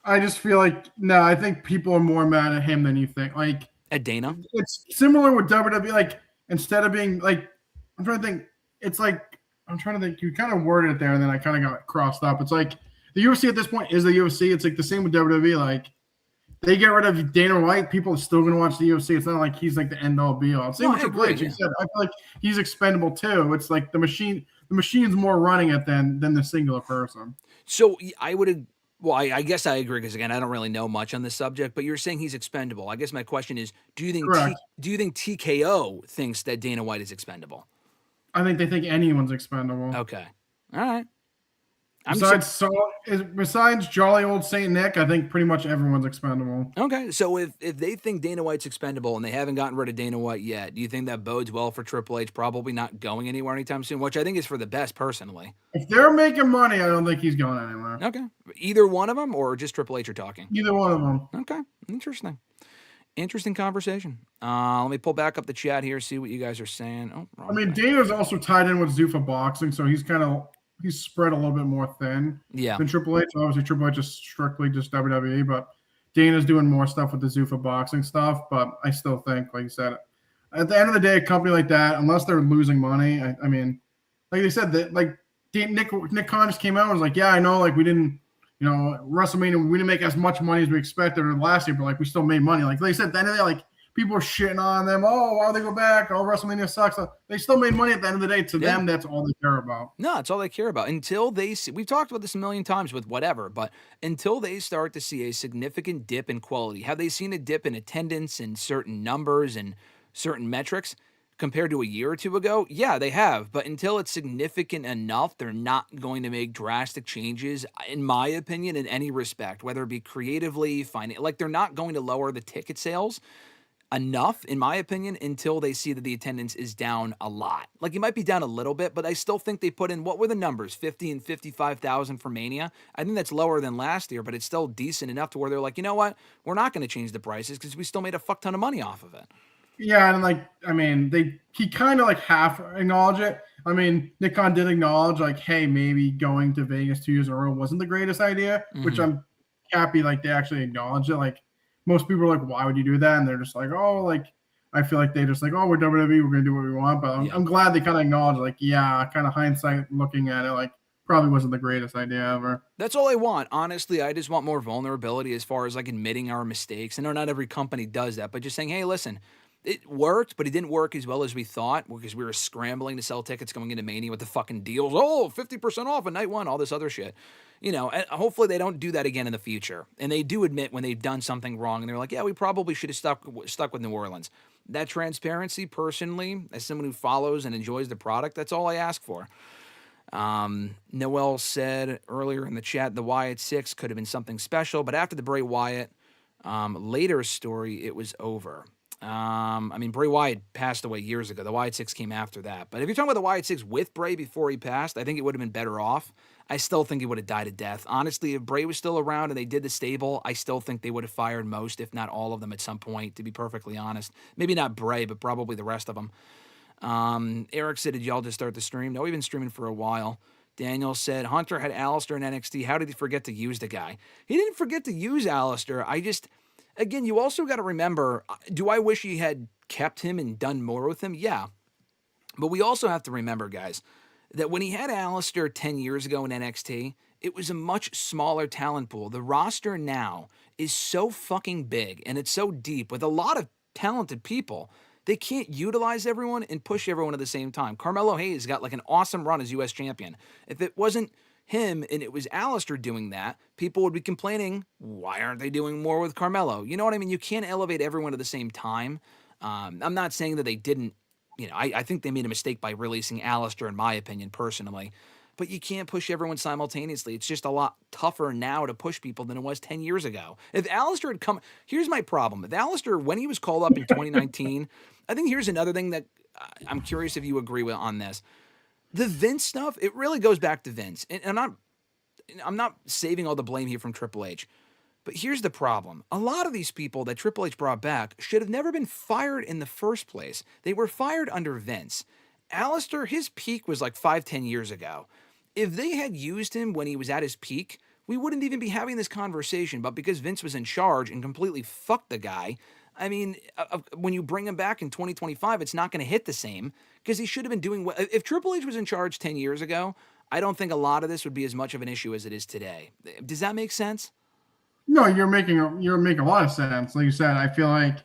Speaker 4: I just feel like, no, I think people are more mad at him than you think. Like
Speaker 3: at Dana?
Speaker 4: It's similar with WWE. Like, instead of being, like, I'm trying to think, it's like, I'm trying to think, you kind of worded it there and then I kind of got crossed up. It's like, the UFC at this point is the UFC. It's like the same with WWE. Like, they get rid of Dana White, people are still going to watch the UFC. It's not like he's like the end all be all. Same with Triple H. You said I feel like he's expendable too. It's like the machine's more running it than the singular person.
Speaker 3: So I guess I agree because again I don't really know much on this subject. But you're saying he's expendable. I guess my question is, do you think TKO thinks that Dana White is expendable?
Speaker 4: I think they think anyone's expendable.
Speaker 3: Okay, all right.
Speaker 4: Besides jolly old Saint Nick, I think pretty much everyone's expendable.
Speaker 3: Okay, so if they think Dana White's expendable and they haven't gotten rid of Dana White yet, do you think that bodes well for Triple H probably not going anywhere anytime soon, which I think is for the best personally? If
Speaker 4: they're making money, I don't think he's going anywhere.
Speaker 3: Okay. Either one of them or just Triple H are talking?
Speaker 4: Either one of them.
Speaker 3: Okay, interesting. Interesting conversation. Let me pull back up the chat here, see what you guys are saying. Oh,
Speaker 4: Dana's also tied in with Zuffa Boxing, so he's spread a little bit more thin than Triple H. Obviously, Triple H is strictly just WWE, but Dana's doing more stuff with the Zuffa Boxing stuff. But I still think, like you said, at the end of the day, a company like that, unless they're losing money, I mean, like they said, that like Nick Khan just came out and was like, yeah, I know, like we didn't, WrestleMania, we didn't make as much money as we expected last year, but like we still made money. Like they said, at the end of the day, like people are shitting on them. Oh, why they go back? Oh, WrestleMania sucks. They still made money at the end of the day. To them, that's all they care about.
Speaker 3: No, that's all they care about. Until they see, we've talked about this a million times with whatever, but until they start to see a significant dip in quality, have they seen a dip in attendance and certain numbers and certain metrics compared to a year or two ago? Yeah, they have. But until it's significant enough, they're not going to make drastic changes, in my opinion, in any respect, whether it be creatively, like they're not going to lower the ticket sales enough, in my opinion, until they see that the attendance is down a lot. Like, it might be down a little bit, but I still think they put in, what were the numbers? 50 and 55,000 for Mania. I think that's lower than last year, but it's still decent enough to where they're like, you know what? We're not going to change the prices because we still made a fuck ton of money off of it.
Speaker 4: Yeah, and he kind of like half acknowledged it. I mean, Nick Khan did acknowledge like, hey, maybe going to Vegas 2 years in a row wasn't the greatest idea, which I'm happy like they actually acknowledged it. Like, most people are like, why would you do that? And they're just like, oh, like, I feel like they just like, oh, we're WWE, we're going to do what we want. But I'm glad they kind of acknowledge, like, yeah, kind of hindsight looking at it, like, probably wasn't the greatest idea ever.
Speaker 3: That's all I want. Honestly, I just want more vulnerability as far as, like, admitting our mistakes. I know not every company does that, but just saying, hey, listen, it worked, but it didn't work as well as we thought because we were scrambling to sell tickets going into Mania with the fucking deals. Oh, 50% off at night one, all this other shit. And hopefully they don't do that again in the future. And they do admit when they've done something wrong and they're like, yeah, we probably should have stuck with New Orleans. That transparency, personally, as someone who follows and enjoys the product, that's all I ask for. Noel said earlier in the chat, the Wyatt 6 could have been something special, but after the Bray Wyatt later story, it was over. Bray Wyatt passed away years ago. The Wyatt 6 came after that. But if you're talking about the Wyatt 6 with Bray before he passed, I think it would have been better off. I still think he would have died a death. Honestly, if Bray was still around and they did the stable, I still think they would have fired most, if not all of them at some point, to be perfectly honest. Maybe not Bray, but probably the rest of them. Eric said, did y'all just start the stream? No, we've been streaming for a while. Daniel said, Hunter had Alistair in NXT. How did he forget to use the guy? He didn't forget to use Alistair. Again, you also got to remember, do I wish he had kept him and done more with him? Yeah. But we also have to remember, guys, that when he had Alistair 10 years ago in NXT, it was a much smaller talent pool. The roster now is so fucking big and it's so deep with a lot of talented people. They can't utilize everyone and push everyone at the same time. Carmelo Hayes got like an awesome run as U.S. champion. If it wasn't him and it was Alistair doing that, people would be complaining, why aren't they doing more with Carmelo? You know what I mean? You can't elevate everyone at the same time. I'm not saying that they didn't, I think they made a mistake by releasing Alistair, in my opinion, personally. But you can't push everyone simultaneously. It's just a lot tougher now to push people than it was 10 years ago. If Alistair had come, here's my problem. If Alistair, when he was called up in 2019, I think here's another thing that I'm curious if you agree with on this. The Vince stuff, it really goes back to Vince. And I'm not saving all the blame here from Triple H. But here's the problem. A lot of these people that Triple H brought back should have never been fired in the first place. They were fired under Vince. Alistair, his peak was like 5-10 years ago. If they had used him when he was at his peak, we wouldn't even be having this conversation. But because Vince was in charge and completely fucked the guy, I mean, when you bring him back in 2025, it's not going to hit the same because he should have been doing well. If Triple H was in charge 10 years ago, I don't think a lot of this would be as much of an issue as it is today. Does that make sense?
Speaker 4: No, you're making a lot of sense. Like you said, I feel like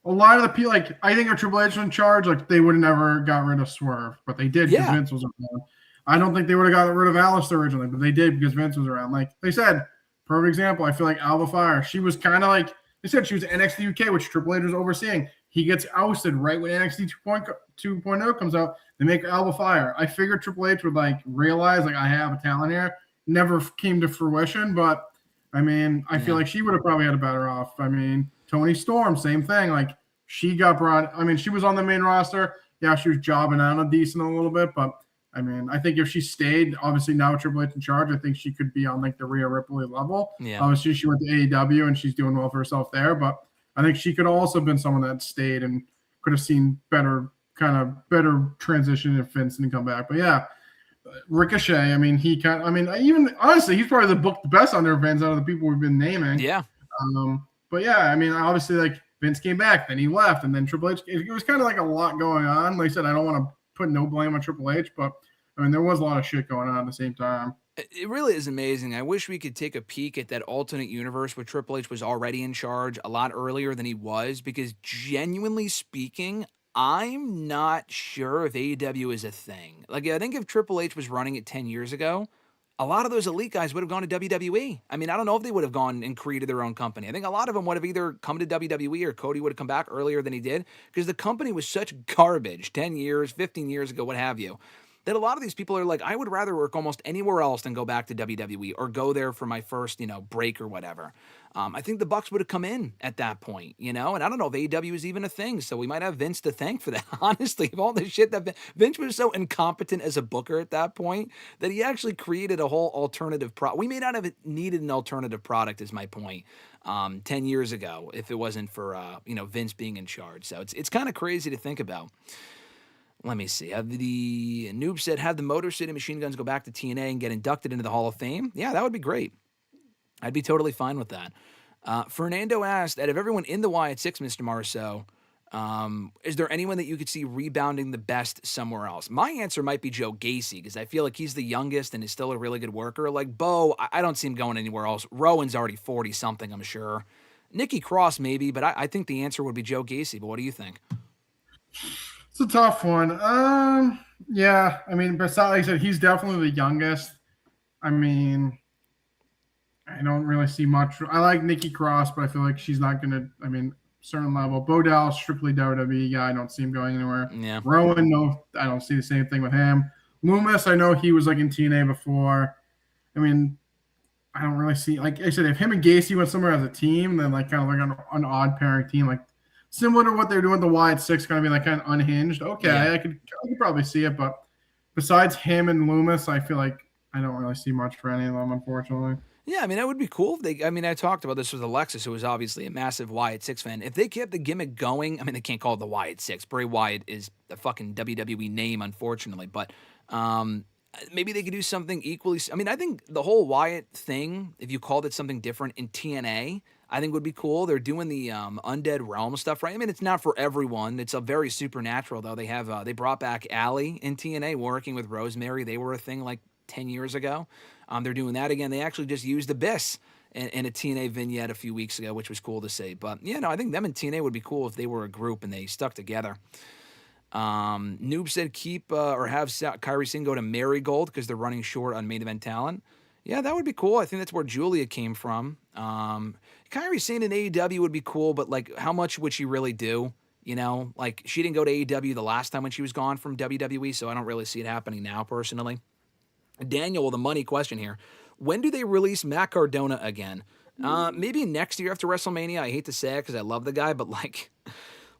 Speaker 4: a lot of the people, like I think if Triple H was in charge, like they would have never got rid of Swerve, but they did because Vince was around. I don't think they would have got rid of Alistair originally, but they did because Vince was around. Like they said, perfect example. I feel like Alba Fire. She was kind of like they said she was NXT UK, which Triple H was overseeing. He gets ousted right when NXT 2.0 comes out. They make Alba Fire. I figured Triple H would like realize like I have a talent here. Never came to fruition, but I mean, I feel like she would have probably had a better off. I mean, Toni Storm, same thing. Like she got brought. I mean, she was on the main roster. Yeah, she was jobbing out a little bit, but I mean, I think if she stayed, obviously now with Triple H in charge, I think she could be on like the Rhea Ripley level. Yeah. Obviously, she went to AEW and she's doing well for herself there, but I think she could also have been someone that stayed and could have seen better transition if Vince didn't come back. But yeah, Ricochet. I mean, even honestly, he's probably the best under Vince out of the people we've been naming.
Speaker 3: Yeah.
Speaker 4: But yeah, I mean, obviously, like Vince came back, then he left, and then Triple H. It was kind of like a lot going on. Like I said, I don't want to put no blame on Triple H, but I mean, there was a lot of shit going on at the same time.
Speaker 3: It really is amazing. I wish we could take a peek at that alternate universe where Triple H was already in charge a lot earlier than he was, because genuinely speaking, I'm not sure if AEW is a thing. Like, I think if Triple H was running it 10 years ago, a lot of those elite guys would have gone to WWE. I mean, I don't know if they would have gone and created their own company. I think a lot of them would have either come to WWE or Cody would have come back earlier than he did because the company was such garbage 10 years, 15 years ago, what have you, that a lot of these people are like, I would rather work almost anywhere else than go back to WWE or go there for my first, break or whatever. I think the Bucks would have come in at that point, and I don't know if AEW is even a thing, so we might have Vince to thank for that. Honestly, of all the shit that Vince was so incompetent as a booker at that point that he actually created a whole alternative product. We may not have needed an alternative product, is my point, 10 years ago if it wasn't for, Vince being in charge. So it's kind of crazy to think about. Let me see. The Noob said, have the Motor City Machine Guns go back to TNA and get inducted into the Hall of Fame. Yeah, that would be great. I'd be totally fine with that. Fernando asked, out of everyone in the Wyatt Six, Mr. Marceau, is there anyone that you could see rebounding the best somewhere else? My answer might be Joe Gacy, because I feel like he's the youngest and is still a really good worker. Like Bo, I don't see him going anywhere else. Rowan's already 40-something, I'm sure. Nikki Cross, maybe, but I think the answer would be Joe Gacy. But what do you think?
Speaker 4: It's a tough one. Yeah, I mean, besides, like I said, he's definitely the youngest. I mean, I don't really see much. I like Nikki Cross, but I feel like she's not going to, certain level. Bo Dallas, strictly WWE guy. I don't see him going anywhere.
Speaker 3: Yeah.
Speaker 4: Rowan, no, I don't see the same thing with him. Loomis, I know he was like in TNA before. I mean, I don't really see, like I said, if him and Gacy went somewhere as a team, then like kind of like an odd pairing team, like similar to what they're doing with the Wyatt Six, kind of be like kind of unhinged. Okay, yeah. I could probably see it, but besides him and Loomis, I feel like I don't really see much for any of them, unfortunately.
Speaker 3: Yeah, I mean, that would be cool if they. I mean, I talked about this with Alexis, who was obviously a massive Wyatt Six fan. If they kept the gimmick going, I mean, they can't call it the Wyatt Six. Bray Wyatt is the fucking WWE name, unfortunately. But maybe they could do something equally. I mean, I think the whole Wyatt thing, if you called it something different in TNA, I think would be cool. They're doing the Undead Realm stuff, right? I mean, it's not for everyone. It's a very supernatural, though. They have they brought back Allie in TNA, working with Rosemary. They were a thing like 10 years ago. They're doing that again. They actually just used Abyss in a TNA vignette a few weeks ago, which was cool to see. But, yeah, no, I think them and TNA would be cool if they were a group and they stuck together. Noob said keep or have Kairi Sane go to Marigold because they're running short on main event talent. Yeah, that would be cool. I think that's where Julia came from. Kairi Sane in AEW would be cool, but like, how much would she really do? You know, like she didn't go to AEW the last time when she was gone from WWE, so I don't really see it happening now personally. Daniel, well, the money question here: when do they release Matt Cardona again? Maybe next year after WrestleMania. I hate to say it because I love the guy, but like.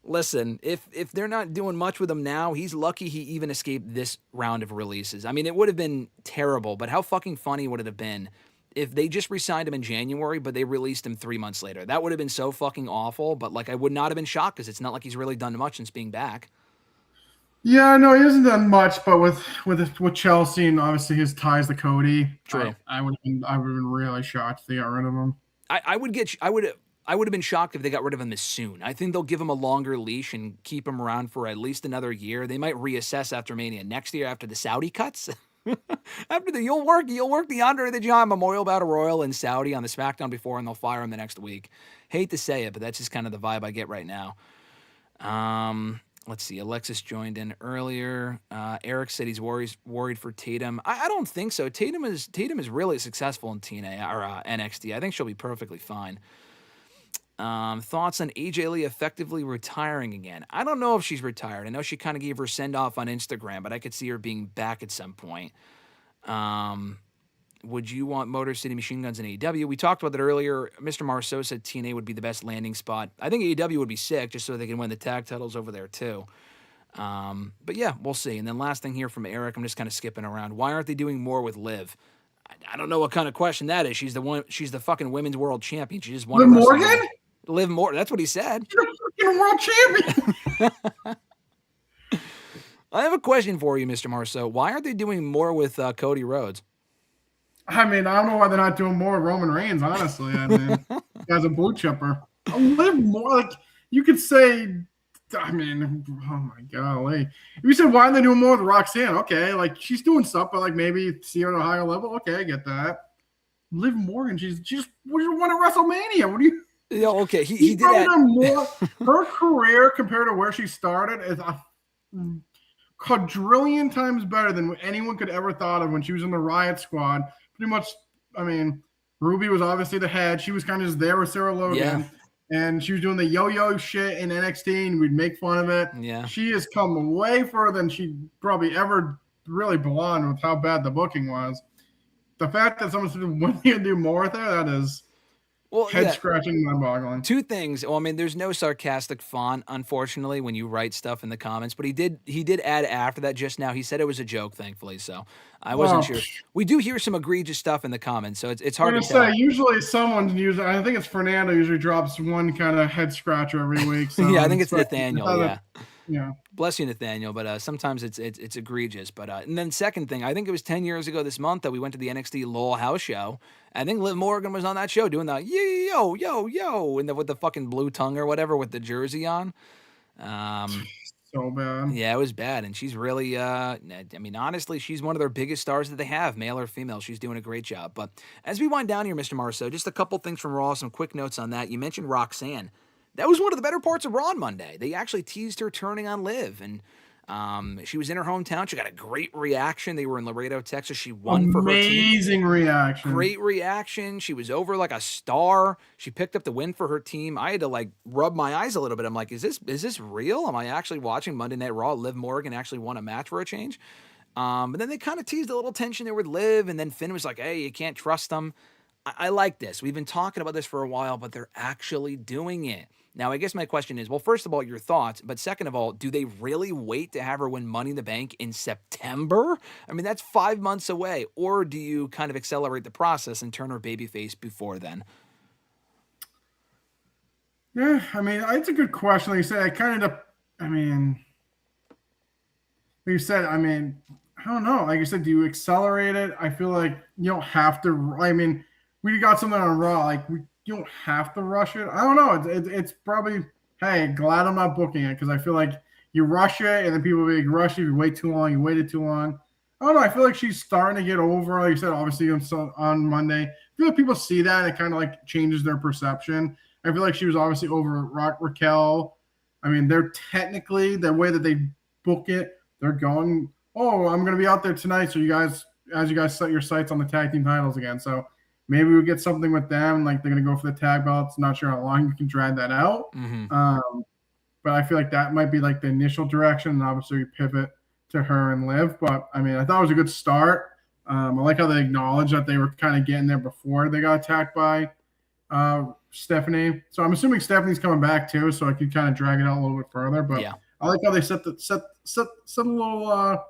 Speaker 3: Listen, if they're not doing much with him now, he's lucky he even escaped this round of releases. I mean, it would have been terrible, but how fucking funny would it have been if they just re-signed him in January, but they released him 3 months later? That would have been so fucking awful, but like I would not have been shocked because it's not like he's really done much since being back.
Speaker 4: Yeah, no, he hasn't done much, but with Chelsea and obviously his ties to Cody,
Speaker 3: True.
Speaker 4: I would have been really shocked if they got rid of him.
Speaker 3: I would have been shocked if they got rid of him this soon. I think they'll give him a longer leash and keep him around for at least another year. They might reassess after Mania next year after the Saudi cuts. After you'll work the Andre the Giant Memorial Battle Royal in Saudi on the SmackDown before, and they'll fire him the next week. Hate to say it, but that's just kind of the vibe I get right now. Let's see. Alexis joined in earlier. Eric said he's worried for Tatum. I don't think so. Tatum is really successful in TNA or NXT. I think she'll be perfectly fine. Thoughts on AJ Lee effectively retiring again? I don't know if she's retired. I know she kind of gave her send-off on Instagram, but I could see her being back at some point. Would you want Motor City Machine Guns in AEW? We talked about that earlier. Mr. Marceau said TNA would be the best landing spot. I think AEW would be sick just so they can win the tag titles over there too. But yeah, we'll see. And then last thing here from Eric, I'm just kind of skipping around. Why aren't they doing more with Liv? I don't know what kind of question that is. She's the fucking women's world champion. She just won.
Speaker 4: Liv Morgan?
Speaker 3: Liv Morgan. That's what he said.
Speaker 4: You're a world champion.
Speaker 3: I have a question for you, Mr. Marceau. Why aren't they doing more with Cody Rhodes?
Speaker 4: I mean, I don't know why they're not doing more with Roman Reigns, honestly. I mean, as a blue chipper. Liv more like you could say, I mean, oh my golly. If you said why aren't they doing more with Roxanne, okay, like she's doing stuff, but like maybe see her at a higher level. Okay, I get that. Liv Morgan, she's just won at WrestleMania. What do you?
Speaker 3: Yeah, okay. He did that.
Speaker 4: More. Her career compared to where she started is a quadrillion times better than anyone could ever thought of when she was in the Riot Squad. Pretty much, I mean, Ruby was obviously the head. She was kind of just there with Sarah Logan.
Speaker 3: Yeah.
Speaker 4: And she was doing the yo-yo shit in NXT, and we'd make fun of it.
Speaker 3: Yeah.
Speaker 4: She has come way further than she probably ever really belonged with how bad the booking was. The fact that someone's willing to do more with her, that is head-scratching, mind-boggling.
Speaker 3: Two things. Well, I mean, there's no sarcastic font, unfortunately, when you write stuff in the comments. But he did add after that just now. He said it was a joke, thankfully. So I wasn't sure. We do hear some egregious stuff in the comments, so it's hard to tell.
Speaker 4: Usually someone's usually. I think it's Fernando usually drops one kind of head-scratcher every week. So
Speaker 3: yeah, I think it's Nathaniel. Yeah.
Speaker 4: Yeah.
Speaker 3: Bless you, Nathaniel, but sometimes it's egregious. But and then second thing, I think it was 10 years ago this month that we went to the NXT Lowell House show. I think Liv Morgan was on that show doing the yo yo yo and with the fucking blue tongue or whatever with the jersey on.
Speaker 4: So bad.
Speaker 3: Yeah, it was bad, and she's really. I mean, honestly, she's one of their biggest stars that they have, male or female. She's doing a great job. But as we wind down here, Mr. Marceau, just a couple things from Raw, some quick notes on that. You mentioned Roxanne. That was one of the better parts of Raw on Monday. They actually teased her turning on Liv, and she was in her hometown. She got a great reaction. They were in Laredo, Texas. She won for her team.
Speaker 4: Amazing reaction.
Speaker 3: Great reaction. She was over like a star. She picked up the win for her team. I had to like rub my eyes a little bit. I'm like, is this real? Am I actually watching Monday Night Raw? Liv Morgan actually won a match for a change. But then they kind of teased a little tension there with Liv, and then Finn was like, hey, you can't trust them. I like this. We've been talking about this for a while, but they're actually doing it. Now, I guess my question is, well, first of all, your thoughts, but second of all, do they really wait to have her win Money in the Bank in September? I mean, that's 5 months away. Or do you kind of accelerate the process and turn her babyface before then?
Speaker 4: Yeah, I mean, it's a good question. Like you said, don't know. Like I said, do you accelerate it? I feel like you don't have to. I mean, we got something on Raw. Like you don't have to rush it. I don't know. It's probably, hey, glad I'm not booking it because I feel like you rush it and then people will be like, rush it. If you wait too long, you waited too long. I don't know. I feel like she's starting to get over. Like you said, obviously on Monday. I feel like people see that and it kind of like changes their perception. I feel like she was obviously over Raquel. I mean, they're technically the way that they book it. They're going, oh, I'm going to be out there tonight. So you guys set your sights on the tag team titles again. So maybe we get something with them. Like they're going to go for the tag belts. Not sure how long you can drag that out. But I feel like that might be like the initial direction. And obviously we pivot to her and Liv. But I mean, I thought it was a good start. I like how they acknowledged that they were kind of getting there before they got attacked by Stephanie. So I'm assuming Stephanie's coming back too. So I could kind of drag it out a little bit further. But yeah. I like how they set a little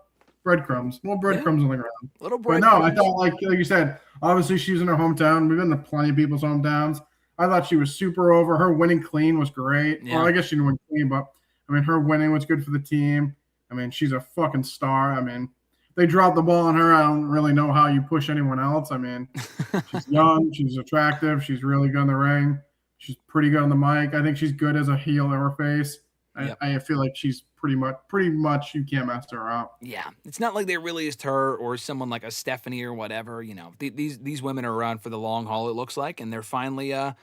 Speaker 4: breadcrumbs, on the ground.
Speaker 3: Little
Speaker 4: breadcrumbs. But no, I thought like you said, obviously she's in her hometown. We've been to plenty of people's hometowns. I thought she was super over. Her winning clean was great. Yeah. Well, I guess she didn't win clean, but I mean, her winning was good for the team. I mean, she's a fucking star. I mean, they dropped the ball on her. I don't really know how you push anyone else. I mean, she's young, she's attractive, she's really good in the ring. She's pretty good on the mic. I think she's good as a heel or a face. Yep. I feel like she's pretty much you can't mess her up.
Speaker 3: Yeah, it's not like they released her or someone like a Stephanie or whatever. You know, these women are around for the long haul. It looks like, and they're finally. I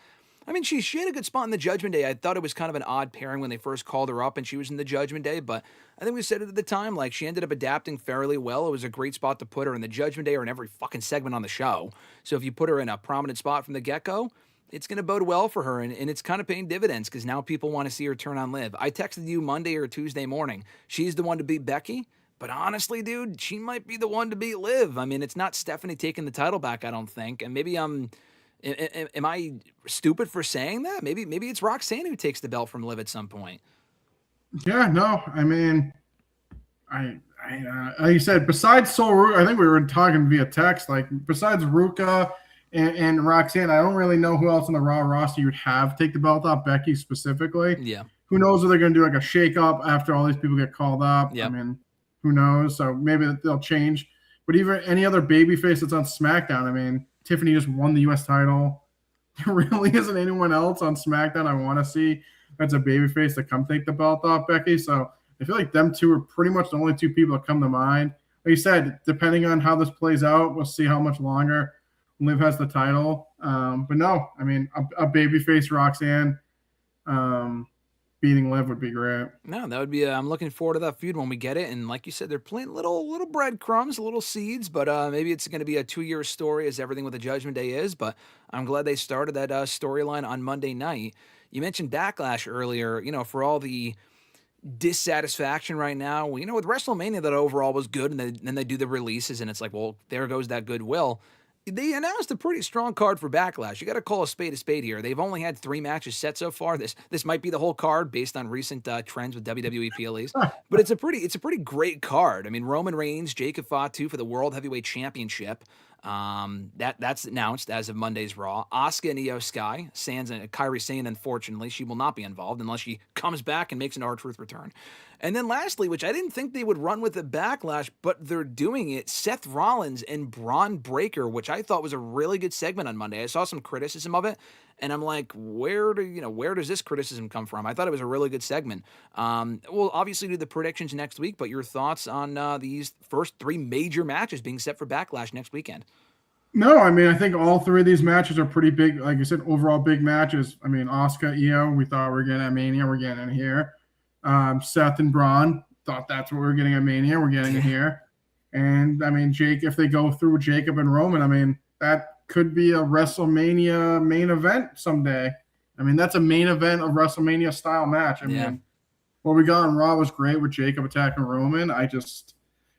Speaker 3: mean, she had a good spot in the Judgment Day. I thought it was kind of an odd pairing when they first called her up and she was in the Judgment Day, but I think we said it at the time. Like she ended up adapting fairly well. It was a great spot to put her in the Judgment Day or in every fucking segment on the show. So if you put her in a prominent spot from the get-go, it's going to bode well for her, and it's kind of paying dividends because now people want to see her turn on Liv. I texted you Monday or Tuesday morning. She's the one to beat Becky, but honestly, dude, she might be the one to beat Liv. I mean, it's not Stephanie taking the title back, I don't think, and maybe am I stupid for saying that? Maybe it's Roxanne who takes the belt from Liv at some point.
Speaker 4: Yeah, no, I mean, I like you said, besides Ruka, I think we were talking via text, like besides Ruka and Roxanne, I don't really know who else on the Raw roster you'd have take the belt off, Becky specifically.
Speaker 3: Yeah.
Speaker 4: Who knows if they're going to do like a shake-up after all these people get called up.
Speaker 3: Yep.
Speaker 4: I mean, who knows? So maybe they'll change. But even any other babyface that's on SmackDown, I mean, Tiffany just won the U.S. title. There really isn't anyone else on SmackDown I want to see that's a babyface to come take the belt off Becky. So I feel like them two are pretty much the only two people that come to mind. Like you said, depending on how this plays out, we'll see how much longer Liv has the title. But no, I mean, a babyface Roxanne beating Liv would be great.
Speaker 3: No, that would be. I'm looking forward to that feud when we get it. And like you said, they're playing little breadcrumbs, little seeds. But maybe it's going to be a 2-year story, as everything with the Judgment Day is. But I'm glad they started that storyline on Monday night. You mentioned Backlash earlier. You know, for all the dissatisfaction right now, with WrestleMania, that overall was good, and then they do the releases, and it's like, well, there goes that goodwill. They announced a pretty strong card for Backlash. You got to call a spade here. They've only had 3 matches set so far. This might be the whole card based on recent trends with WWE PLEs, but it's a pretty great card. I mean, Roman Reigns, Jacob Fatu for the World Heavyweight Championship. That's announced as of Monday's Raw. Asuka and Io Sky, Sans and Kairi Sane, unfortunately, she will not be involved unless she comes back and makes an R-Truth return. And then lastly, which I didn't think they would run with the Backlash, but they're doing it, Seth Rollins and Braun Breaker, which I thought was a really good segment on Monday. I saw some criticism of it, and I'm like, where does this criticism come from? I thought it was a really good segment. We'll obviously do the predictions next week, but your thoughts on these first 3 major matches being set for Backlash next weekend?
Speaker 4: No, I mean, I think all 3 of these matches are pretty big. Like I said, overall big matches. I mean, Asuka, Io, we thought we were getting at Mania. We're getting it here. Seth and Braun, thought that's what we were getting at Mania. We're getting it here. And, I mean, if they go through Jacob and Roman, I mean, that could be a WrestleMania main event someday. I mean, that's a main event of WrestleMania style match. I mean, what we got on Raw was great with Jacob attacking Roman.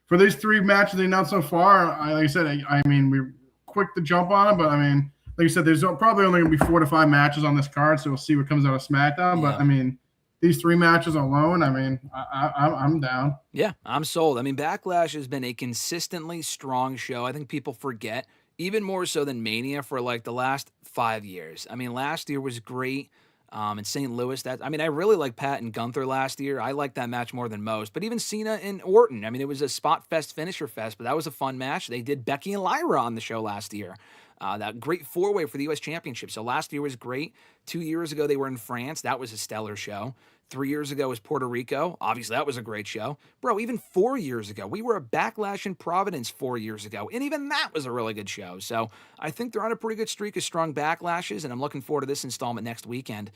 Speaker 4: For these 3 matches they announced so far, like I said, I mean, we're quick to jump on it, but I mean, like you said, there's probably only going to be 4 to 5 matches on this card, so we'll see what comes out of SmackDown. Yeah. But I mean, these 3 matches alone, I mean, I'm down.
Speaker 3: Yeah, I'm sold. I mean, Backlash has been a consistently strong show. I think people forget, even more so than Mania, for like the last 5 years. I mean, last year was great. in St. Louis. I really like Pat and Gunther last year. I liked that match more than most. But even Cena and Orton, it was a spot fest, finisher fest, but that was a fun match. They did Becky and Lyra on the show last year. That great four-way for the U.S. Championship. So last year was great. 2 years ago, they were in France. That was a stellar show. 3 years ago was Puerto Rico. Obviously, that was a great show. Bro, even 4 years ago, we were at Backlash in Providence 4 years ago, and even that was a really good show. So I think they're on a pretty good streak of strong backlashes, and I'm looking forward to this installment next weekend.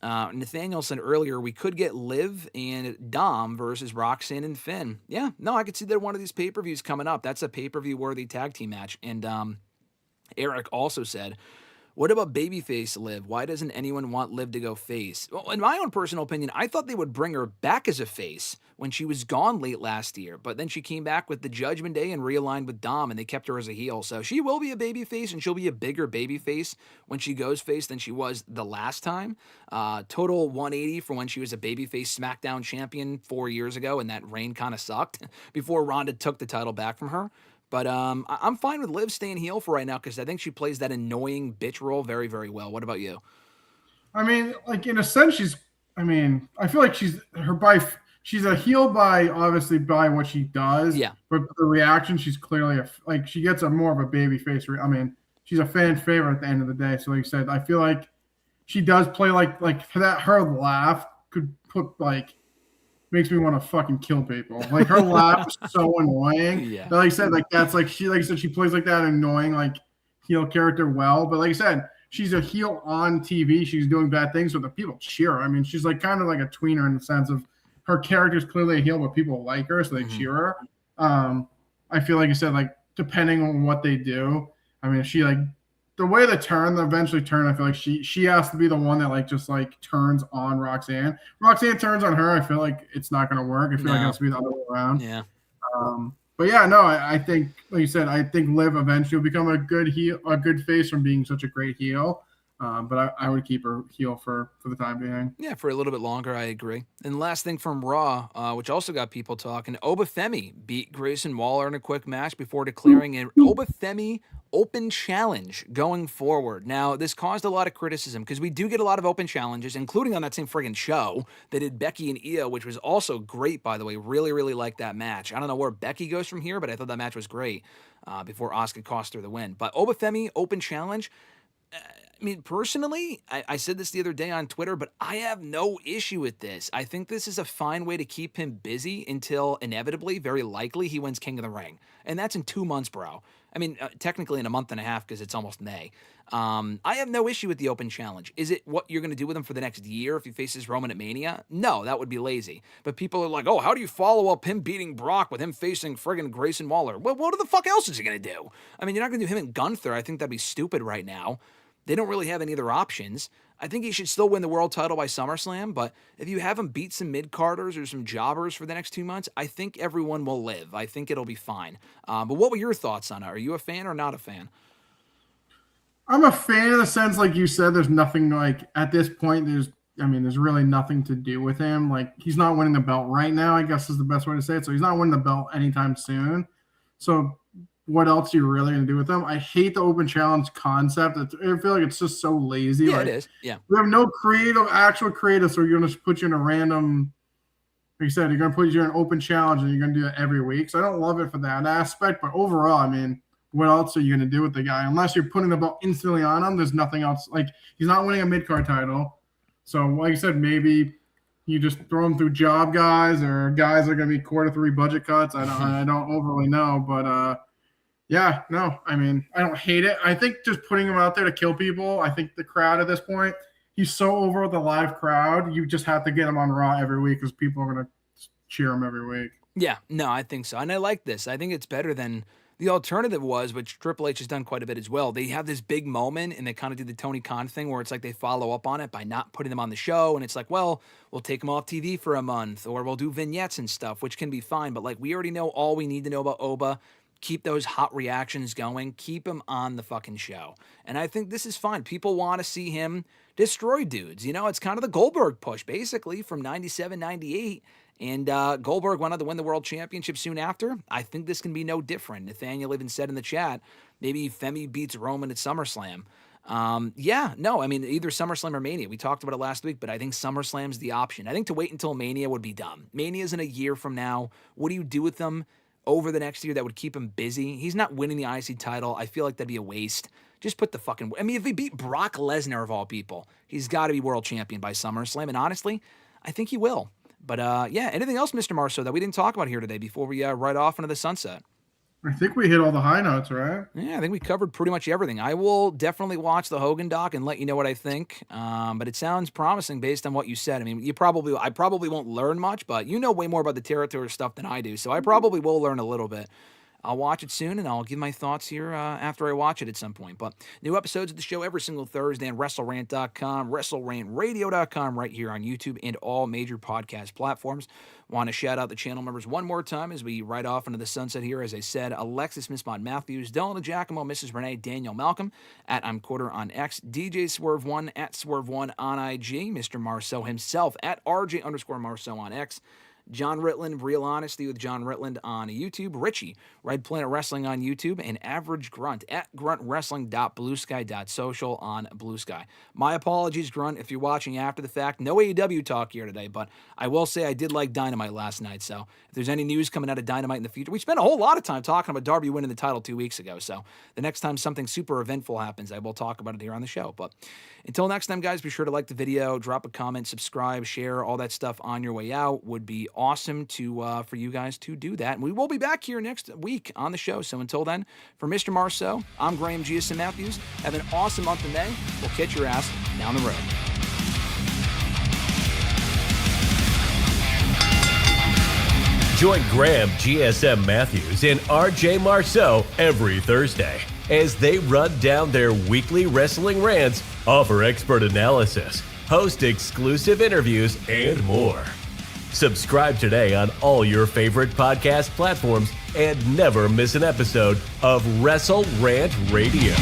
Speaker 3: Nathaniel said earlier we could get Liv and Dom versus Roxanne and Finn. Yeah, no, I could see that one of these pay-per-views coming up. That's a pay-per-view worthy tag team match. And Eric also said, what about babyface Liv? Why doesn't anyone want Liv to go face? Well, in my own personal opinion, I thought they would bring her back as a face when she was gone late last year. But then she came back with the Judgment Day and realigned with Dom, and they kept her as a heel. So she will be a babyface, and she'll be a bigger babyface when she goes face than she was the last time. Total 180 from when she was a babyface SmackDown champion 4 years ago, and that reign kind of sucked before Ronda took the title back from her. But I'm fine with Liv staying heel for right now because I think she plays that annoying bitch role very, very well. What about you?
Speaker 4: In a sense, I feel like she's a heel obviously by what she does.
Speaker 3: Yeah.
Speaker 4: But the reaction, she's clearly she gets more of a baby face. She's a fan favorite at the end of the day. So like you said, I feel like she does play her laugh could put makes me want to fucking kill people. Her laugh is so annoying.
Speaker 3: Yeah.
Speaker 4: But like I said, she plays that annoying heel character well. But like I said, she's a heel on TV. She's doing bad things, so the people cheer her. She's kind of like a tweener in the sense of her character is clearly a heel, but people like her, so they cheer her. I feel like you said, depending on what they do, she the way the eventually turn, I feel like she has to be the one that turns on Roxanne. Roxanne turns on her. I feel like it's not going to work. I feel like it has to be the other way around.
Speaker 3: Yeah.
Speaker 4: But yeah, no, I think, like you said, I think Liv eventually will become a good face from being such a great heel. But I would keep her heel for the time being.
Speaker 3: Yeah, for a little bit longer, I agree. And last thing from Raw, which also got people talking, Oba Femi beat Grayson Waller in a quick match before declaring an Oba Femi open challenge going forward. Now, this caused a lot of criticism because we do get a lot of open challenges, including on that same friggin' show. They did Becky and Io, which was also great, by the way. Really, really liked that match. I don't know where Becky goes from here, but I thought that match was great before Asuka cost her the win. But Oba Femi open challenge, personally, I said this the other day on Twitter, but I have no issue with this. I think this is a fine way to keep him busy until inevitably, very likely, he wins King of the Ring. And that's in 2 months, bro. Technically in a month and a half because it's almost May. I have no issue with the open challenge. Is it what you're going to do with him for the next year if he faces Roman at Mania? No, that would be lazy. But people are like, oh, how do you follow up him beating Brock with him facing friggin' Grayson Waller? Well, what the fuck else is he going to do? You're not going to do him and Gunther. I think that'd be stupid right now. They don't really have any other options. I think he should still win the world title by SummerSlam, but if you have him beat some mid-carders or some jobbers for the next 2 months, I think everyone will live. I think it'll be fine. But what were your thoughts on it? Are you a fan or not a fan?
Speaker 4: I'm a fan in the sense, like you said, there's nothing at this point, there's really nothing to do with him. He's not winning the belt right now, I guess is the best way to say it. So he's not winning the belt anytime soon. So what else are you really going to do with them? I hate the open challenge concept. I feel like it's just so lazy.
Speaker 3: Yeah, it is. Yeah.
Speaker 4: We have no actual creative, so you're going to put you in a random, like you said, you're going to put you in an open challenge and you're going to do it every week. So I don't love it for that aspect. But overall, what else are you going to do with the guy? Unless you're putting the belt instantly on him, there's nothing else. He's not winning a mid-card title. So like I said, maybe you just throw him through job guys or guys that are going to be Q3 budget cuts. I don't overly know, but yeah, no, I don't hate it. I think just putting him out there to kill people, I think the crowd at this point, he's so over with the live crowd, you just have to get him on Raw every week because people are going to cheer him every week.
Speaker 3: Yeah, no, I think so. And I like this. I think it's better than the alternative was, which Triple H has done quite a bit as well. They have this big moment and they kind of do the Tony Khan thing where it's like they follow up on it by not putting them on the show. And it's like, well, we'll take them off TV for a month or we'll do vignettes and stuff, which can be fine. But we already know all we need to know about Oba. Keep those hot reactions going. Keep him on the fucking show. And I think this is fine. People want to see him destroy dudes. It's kind of the Goldberg push, basically, from 97, 98. And Goldberg went on to win the world championship soon after. I think this can be no different. Nathaniel even said in the chat, maybe Femi beats Roman at SummerSlam. Either SummerSlam or Mania. We talked about it last week, but I think SummerSlam's the option. I think to wait until Mania would be dumb. Mania's in a year from now. What do you do with them over the next year that would keep him busy? He's not winning the IC title. I feel like that'd be a waste. Just put the fucking... if he beat Brock Lesnar of all people, he's got to be world champion by SummerSlam, and honestly, I think he will. But anything else, Mr. Marceau, that we didn't talk about here today before we ride off into the sunset?
Speaker 4: I think we hit all the high notes, right?
Speaker 3: Yeah, I think we covered pretty much everything. I will definitely watch the Hogan doc and let you know what I think. But it sounds promising based on what you said. I mean, I probably won't learn much, but you know way more about the territory stuff than I do, so I probably will learn a little bit. I'll watch it soon, and I'll give my thoughts here after I watch it at some point. But new episodes of the show every single Thursday on WrestleRant.com, WrestleRantRadio.com, right here on YouTube and all major podcast platforms. Want to shout out the channel members one more time as we ride off into the sunset here. As I said, Alexis Mismont Matthews, Dylan Giacomo, Mrs. Renee, Daniel Malcolm, at I'm Quarter on X, DJ Swerve1, at Swerve1 on IG, Mr. Marceau himself, at RJ_Marceau on X, John Ritland, Real Honesty with John Ritland on YouTube, Richie, Red Planet Wrestling on YouTube, and Average Grunt at gruntwrestling.bluesky.social on Blue Sky. My apologies, Grunt, if you're watching after the fact. No AEW talk here today, but I will say I did like Dynamite last night, so if there's any news coming out of Dynamite in the future, we spent a whole lot of time talking about Darby winning the title 2 weeks ago, so the next time something super eventful happens, I will talk about it here on the show. But until next time, guys, be sure to like the video, drop a comment, subscribe, share, all that stuff on your way out. Would be awesome to for you guys to do that. And we will be back here next week on the show. So until then, for Mr. Marceau, I'm Graham GSM Matthews. Have an awesome month of May. We'll catch your ass down the road.
Speaker 2: Join Graham GSM Matthews and RJ Marceau every Thursday as they run down their weekly wrestling rants, offer expert analysis, host exclusive interviews, and more. Subscribe today on all your favorite podcast platforms and never miss an episode of WrestleRant Radio.